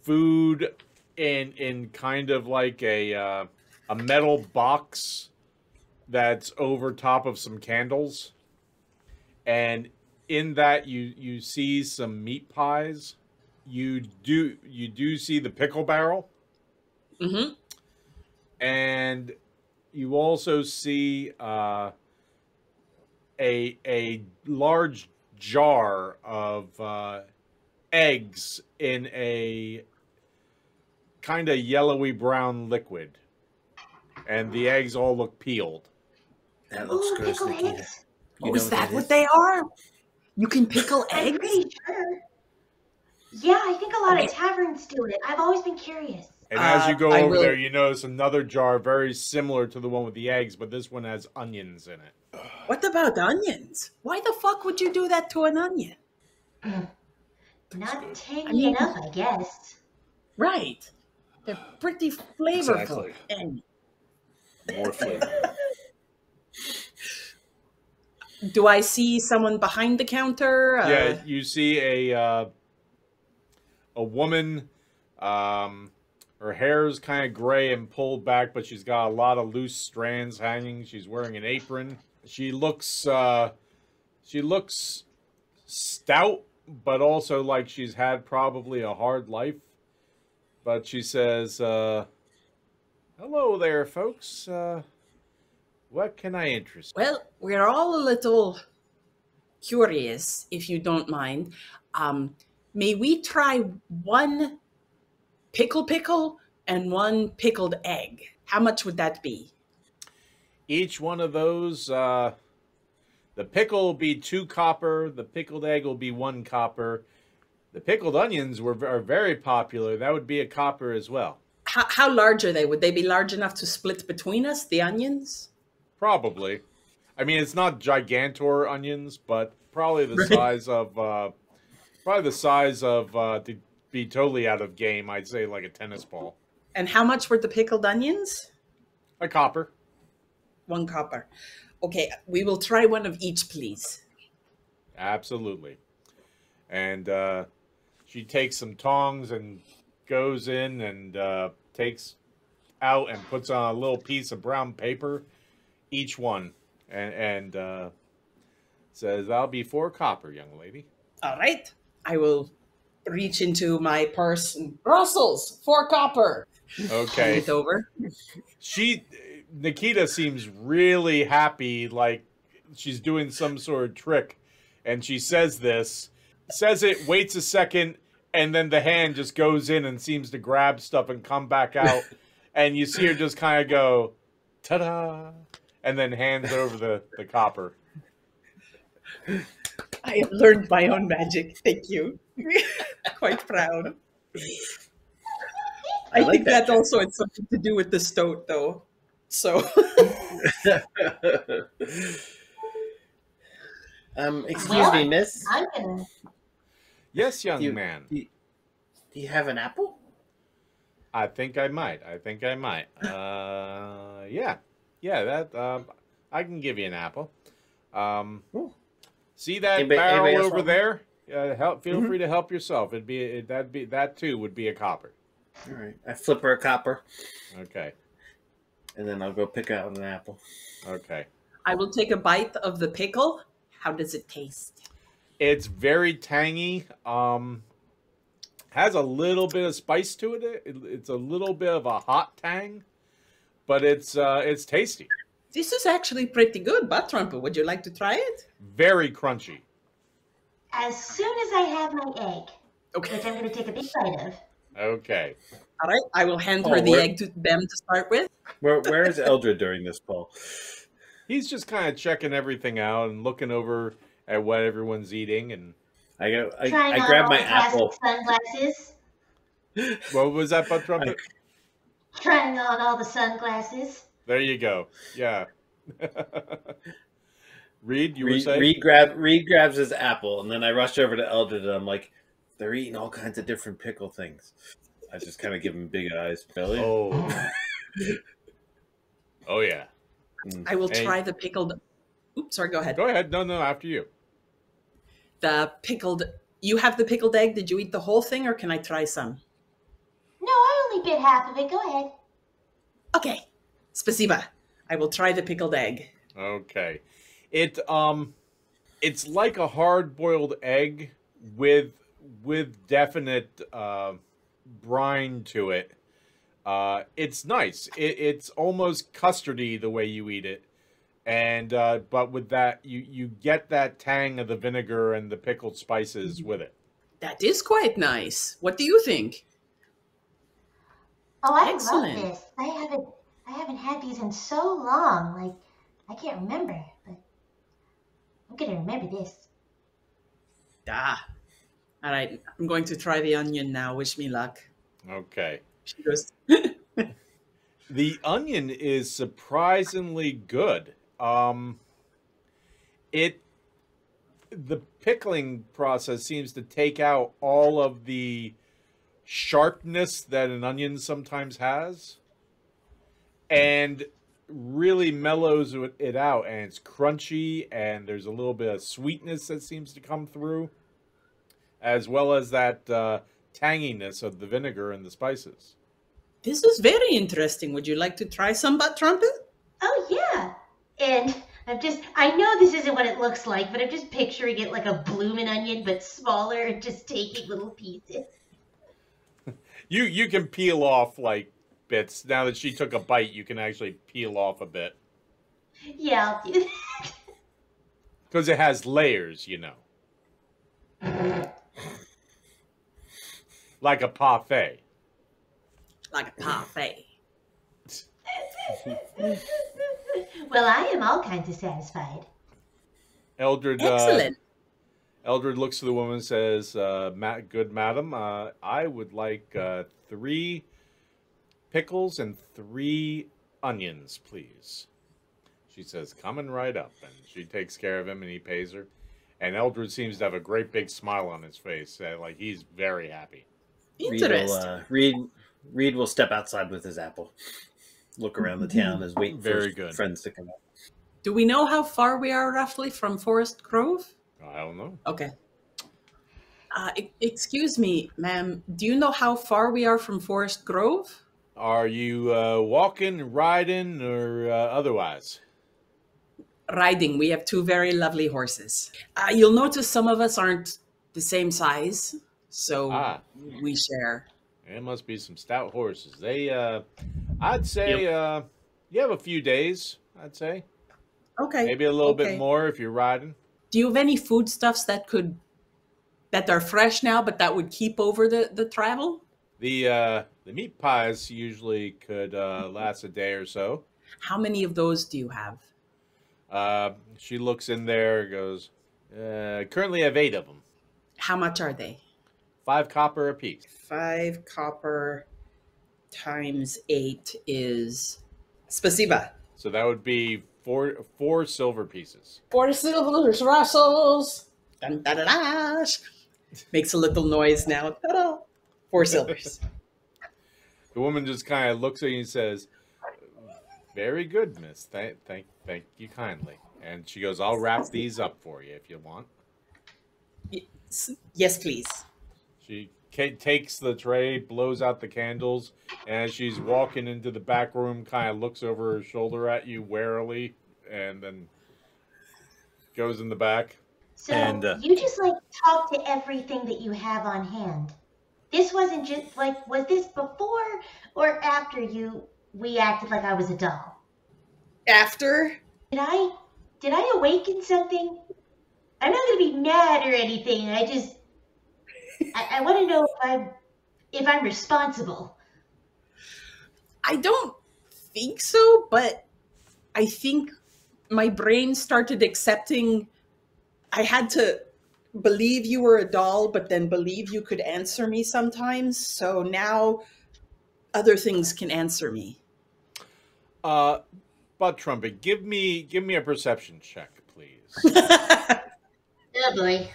food in kind of like a metal box that's over top of some candles, and in that you see some meat pies. You do see the pickle barrel, Mm-hmm. and you also see a large jar of eggs in a kind of yellowy brown liquid, and the eggs all look peeled. That looks Ooh, gross, pickled Nikita. eggs. You know Is that is? what they are? You can pickle I'm eggs? pretty sure. Yeah, I think a lot of taverns do it. I've always been curious. And as you go I over will- there, you notice another jar very similar to the one with the eggs, but this one has onions in it. What about onions? Why the fuck would you do that to an onion? Not tangy I mean- enough, I guess. Right. They're pretty flavorful. Exactly. And More flavor. do I see someone behind the counter? Yeah, you see a woman. Her hair's kind of gray and pulled back, but she's got a lot of loose strands hanging. She's wearing an apron. She looks stout, but also like she's had probably a hard life. But she says, "Hello there, folks. What can I interest you?" Well, we're all a little curious, if you don't mind. May we try one pickle and one pickled egg? How much would that be? Each one of those, the pickle will be 2 copper. The pickled egg will be 1 copper. The pickled onions are very popular. That would be a copper as well. How large are they? Would they be large enough to split between us, the onions? Probably. I mean, it's not gigantor onions, but probably the size of to be totally out of game, I'd say like a tennis ball. And how much were the pickled onions? A copper. 1 copper. Okay, we will try one of each, please. Absolutely. And she takes some tongs and goes in and takes out and puts on a little piece of brown paper, each one, and says, "That'll be 4 copper, young lady." All right. I will reach into my purse and Brussels, 4 copper. Okay. Hand it over. Nikita seems really happy, like she's doing some sort of trick, and she says it, waits a second, and then the hand just goes in and seems to grab stuff and come back out, and you see her just kind of go, ta-da, and then hands over the copper. I have learned my own magic. Thank you. Quite proud. I like think that that also had something to do with the stoat, though. So, excuse me, miss. I'm gonna. Yes, young man. Do you have an apple? I think I might. Yeah. That I can give you an apple. See that barrel over there? Feel free to help yourself. That too would be a copper. All right. I flip her a copper. Okay. And then I'll go pick out an apple. Okay. I will take a bite of the pickle. How does it taste? It's very tangy. Has a little bit of spice to it. It's a little bit of a hot tang, but it's tasty. This is actually pretty good, Buttrumple. Would you like to try it? Very crunchy. As soon as I have my egg, Okay. which I'm going to take a big bite of. Okay. All right. I will hand her the egg to them to start with. Where is Eldred during this, Paul? He's just kind of checking everything out and looking over at what everyone's eating. And I Trying on grab all my the plastic apple. sunglasses. what was that, Butt Trumpet? Trying on all the sunglasses. There you go. Yeah. Reed, you were saying? Reed grabs his apple, and then I rush over to Eldred, and I'm like, they're eating all kinds of different pickle things. I just kind of give him big eyes. Really? Oh. Oh, yeah. I will try the pickled. Oops, sorry, go ahead. Go ahead. No, after you. The pickled. You have the pickled egg. Did you eat the whole thing, or can I try some? No, I only bit half of it. Go ahead. Okay. Spasiba. I will try the pickled egg. Okay. It's like a hard-boiled egg with definite brine to it. It's nice. It's almost custardy the way you eat it, and but with that you get that tang of the vinegar and the pickled spices with it. That is quite nice. What do you think? Oh, I Excellent. love this. I haven't had these in so long. Like, I can't remember, but I'm gonna remember this. Ah. All right. I'm going to try the onion now. Wish me luck. Okay. She goes. The onion is surprisingly good. The pickling process seems to take out all of the sharpness that an onion sometimes has, and really mellows it out, and it's crunchy, and there's a little bit of sweetness that seems to come through, as well as that tanginess of the vinegar and the spices. This is very interesting. Would you like to try some butt trumpet? Oh, yeah. And I know this isn't what it looks like, but I'm just picturing it like a bloomin' onion, but smaller and just taking little pieces. You can peel off, like, bits. Now that she took a bite, you can actually peel off a bit. Yeah, I'll do that. Because it has layers, you know. Like a parfait. Like a parfait. Well, I am all kinds of satisfied. Eldred, Excellent. Eldred looks to the woman and says, good madam, I would like 3 pickles and 3 onions, please. She says, coming right up. And she takes care of him, and he pays her. And Eldred seems to have a great big smile on his face. Like, he's very happy. Interesting. Reed will step outside with his apple. Look around the town as waiting for his friends to come up. Do we know how far we are roughly from Forest Grove? I don't know. Okay. Excuse me, ma'am. Do you know how far we are from Forest Grove? Are you walking, riding, or otherwise? Riding. We have 2 very lovely horses. You'll notice some of us aren't the same size, so we share. It must be some stout horses. They, I'd say, you have a few days, I'd say. Okay. Maybe a little bit more if you're riding. Do you have any foodstuffs that are fresh now, but that would keep over the travel? The meat pies usually could last a day or so. How many of those do you have? She looks in there and goes, currently I have 8 of them. How much are they? 5 copper apiece. 5 copper times 8 is... Spasiba. So that would be 4 silver pieces. 4 silvers, Russells. Dun, dun, dun, dun. Makes a little noise now. Ta-da. 4 silvers. The woman just kind of looks at you and says, very good, miss. Thank you kindly. And she goes, I'll wrap these up for you if you want. Yes, please. She takes the tray, blows out the candles, and as she's walking into the back room, kind of looks over her shoulder at you warily, and then goes in the back. So you just like talk to everything that you have on hand. This wasn't just like, was this before or after we acted like I was a doll? After? Did I awaken something? I'm not gonna be mad or anything. I want to know if I'm responsible. I don't think so, but I think my brain started accepting. I had to believe you were a doll, but then believe you could answer me sometimes. So now other things can answer me. Butt Trumpet, give me a perception check, please. Oh boy.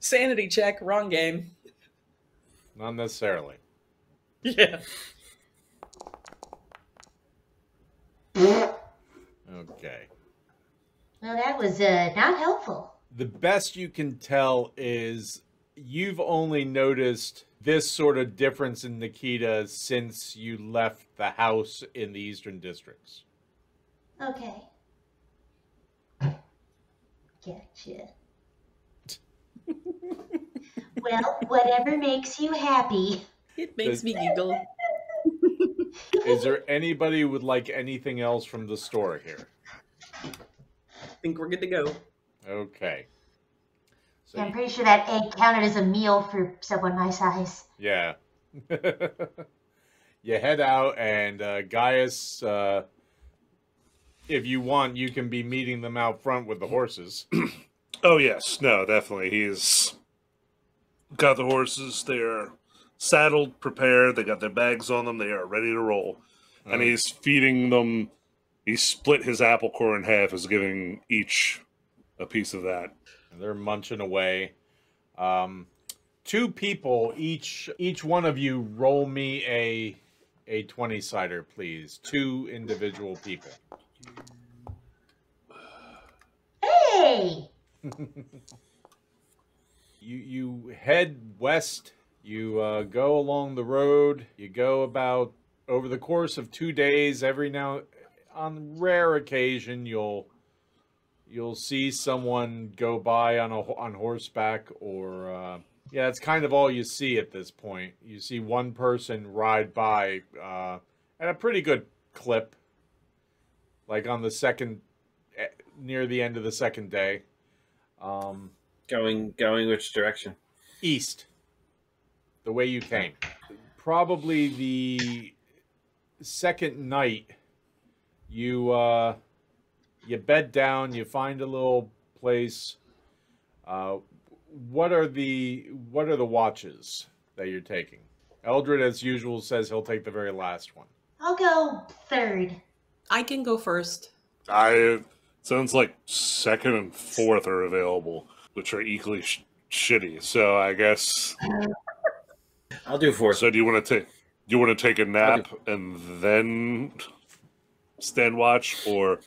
Sanity check, wrong game. Not necessarily. Yeah. Okay. Well, that was not helpful. The best you can tell is you've only noticed this sort of difference in Nikita since you left the house in the Eastern Districts. Okay. Gotcha. Well, whatever makes you happy. It makes me giggle. Is there anybody who would like anything else from the store here? I think we're good to go. Okay. So Yeah, I'm pretty sure that egg counted as a meal for someone my size. yeah. You head out, and Gaius, if you want, you can be meeting them out front with the horses. Oh, yes. No, definitely. He's got the horses. They're saddled, prepared. They got their bags on them. They are ready to roll. And he's feeding them. He split his apple core in half, is giving each a piece of that. They're munching away. two people, each one of you roll me a 20-sider, please. Two individual people. Hey! You head west. You go along the road. You go about over the course of 2 days. Every now, on rare occasion, you'll see someone go by on horseback, or yeah, that's kind of all you see at this point. You see one person ride by at a pretty good clip, like on the second, near the end of the second day. Going which direction? East, the way you came. Probably the second night, you bed down. You find a little place. What are the watches that you're taking? Eldred, as usual, says he'll take the very last one. I'll go third. I can go first. Sounds like second and fourth are available, which are equally shitty. So I guess I'll do fourth. So do you want to take a nap and then stand watch, or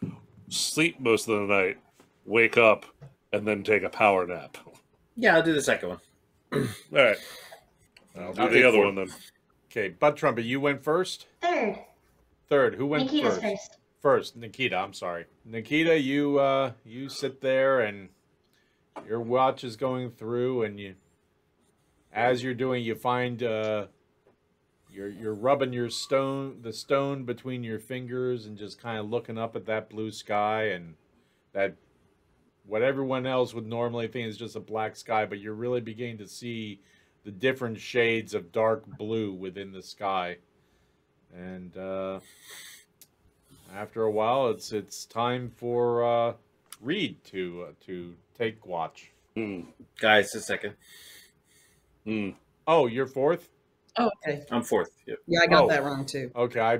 sleep most of the night, wake up, and then take a power nap? Yeah, I'll do the second one. All right. I'll do the other one then. Okay, Butt Trumpet, you went first? Third. Third. Who went Nikita's first? First, Nikita, I'm sorry. Nikita, you sit there and your watch is going through, and as you're doing, you find you're rubbing the stone between your fingers and just kind of looking up at that blue sky, and that what everyone else would normally think is just a black sky, but you're really beginning to see the different shades of dark blue within the sky. And after a while, it's time for Reed to take watch. Guys, a second. Oh, you're fourth? Oh, okay. I'm fourth. Yep. Yeah, I got that wrong too. Okay, I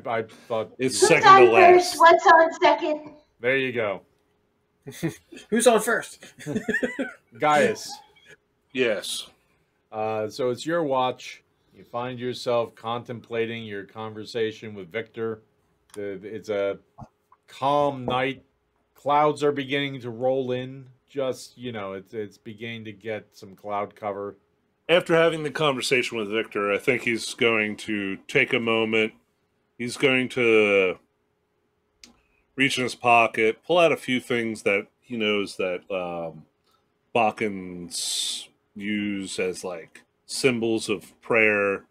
thought It's Who's second on to last. first? What's on second? There you go. Who's on first? Gaius. Yes. So it's your watch. You find yourself contemplating your conversation with Victor. It's a calm night. Clouds are beginning to roll in. Just, it's beginning to get some cloud cover. After having the conversation with Victor, I think he's going to take a moment. He's going to reach in his pocket, pull out a few things that he knows that Baccans use as like symbols of prayer,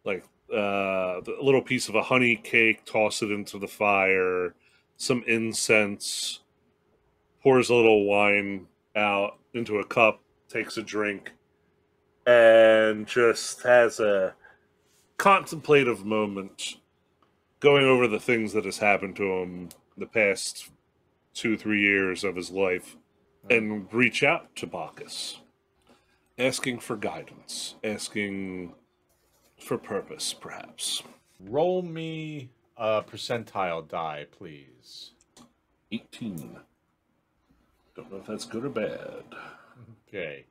like a little piece of a honey cake, toss it into the fire, some incense, pours a little wine out into a cup, takes a drink, and just has a contemplative moment going over the things that has happened to him the past 2-3 years of his life, and reach out to Bacchus, asking for guidance, asking for purpose, perhaps. Roll me a percentile die, please. 18. Don't know if that's good or bad. Okay.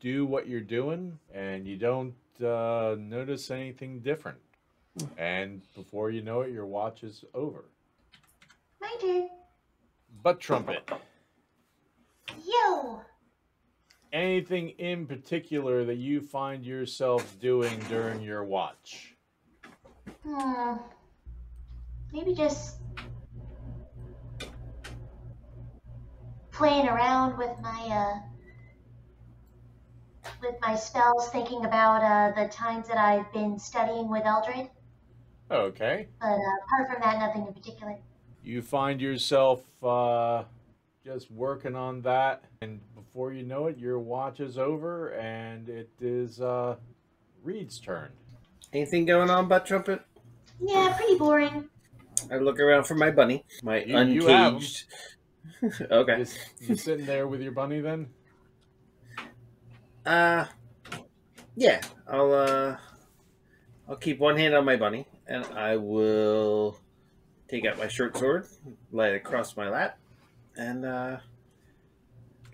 Do what you're doing, and you don't notice anything different. And before you know it, your watch is over. My turn. Butt Trumpet. Yo. Anything in particular that you find yourself doing during your watch? Maybe just playing around with my spells, thinking about the times that I've been studying with Eldred. Okay. But apart from that, nothing in particular. You find yourself just working on that, and before you know it, your watch is over, and it is Reed's turn. Anything going on, Butt Trumpet? Yeah, pretty boring. I look around for my bunny, my You have uncaged. Okay. You sitting there with your bunny then? Yeah. I'll keep one hand on my bunny, and I will take out my short sword, lay it across my lap, and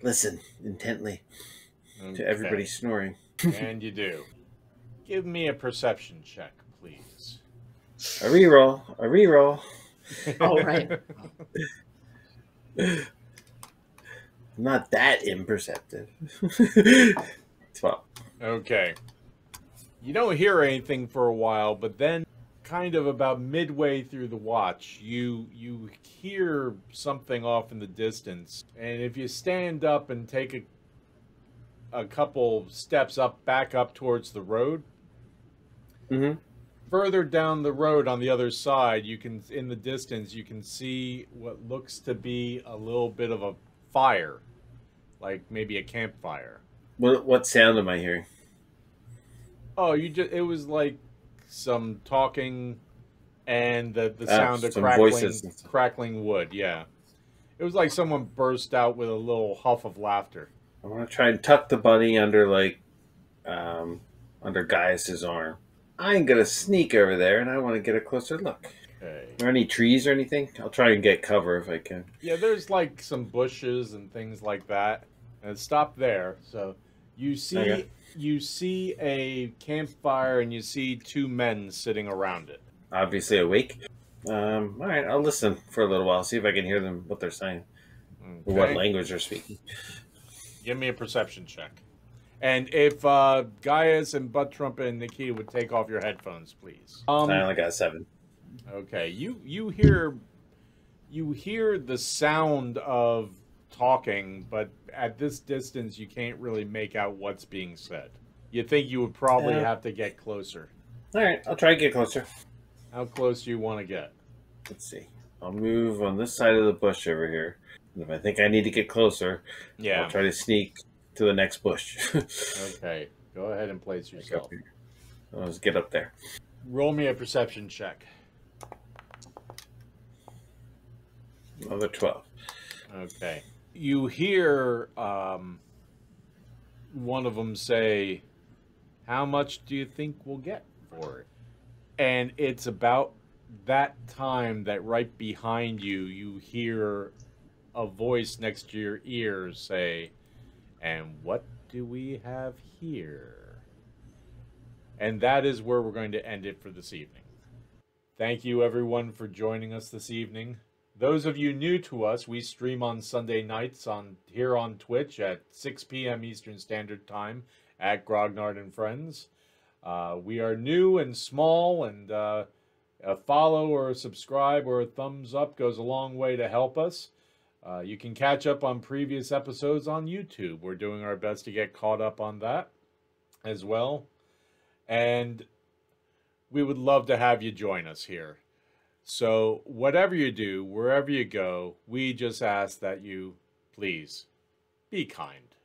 listen intently to everybody snoring. And you do. Give me a perception check, please. A reroll. A reroll. All right. I'm not that imperceptive. 12. Okay. You don't hear anything for a while, but then kind of about midway through the watch, you hear something off in the distance. And if you stand up and take a couple steps back up towards the road, further down the road on the other side, in the distance, you can see what looks to be a little bit of a fire, like maybe a campfire. What sound am I hearing? Oh, it was like some talking and the sound of crackling wood. Yeah. It was like someone burst out with a little huff of laughter. I want to try and tuck the bunny under under Gaius's arm. I'm going to sneak over there and I want to get a closer look. Okay. Are there any trees or anything? I'll try and get cover if I can. Yeah, there's like some bushes and things like that. And stop there. So you see a campfire and you see two men sitting around it. Obviously awake. All right, I'll listen for a little while, see if I can hear them, what they're saying, or what language they're speaking. Give me a perception check. And if Gaius and Butt Trumpet and Nikita would take off your headphones, please. I only got 7. Okay, you hear the sound of talking, but at this distance you can't really make out what's being said. You think you would probably have to get closer. All right, I'll try and get closer. How close do you want to get? Let's see. I'll move on this side of the bush over here. And if I think I need to get closer, I'll try to sneak to the next bush. Okay, go ahead and place yourself. Let's get up there. Roll me a perception check. Another 12. Okay. You hear one of them say, "How much do you think we'll get for it?" And it's about that time that right behind you, you hear a voice next to your ear say, "And what do we have here?" And that is where we're going to end it for this evening. Thank you, everyone, for joining us this evening. Those of you new to us, we stream on Sunday nights here on Twitch at 6 p.m. Eastern Standard Time at Grognard and Friends. We are new and small, and a follow or a subscribe or a thumbs up goes a long way to help us. You can catch up on previous episodes on YouTube. We're doing our best to get caught up on that as well. And we would love to have you join us here. So whatever you do, wherever you go, we just ask that you, please, be kind.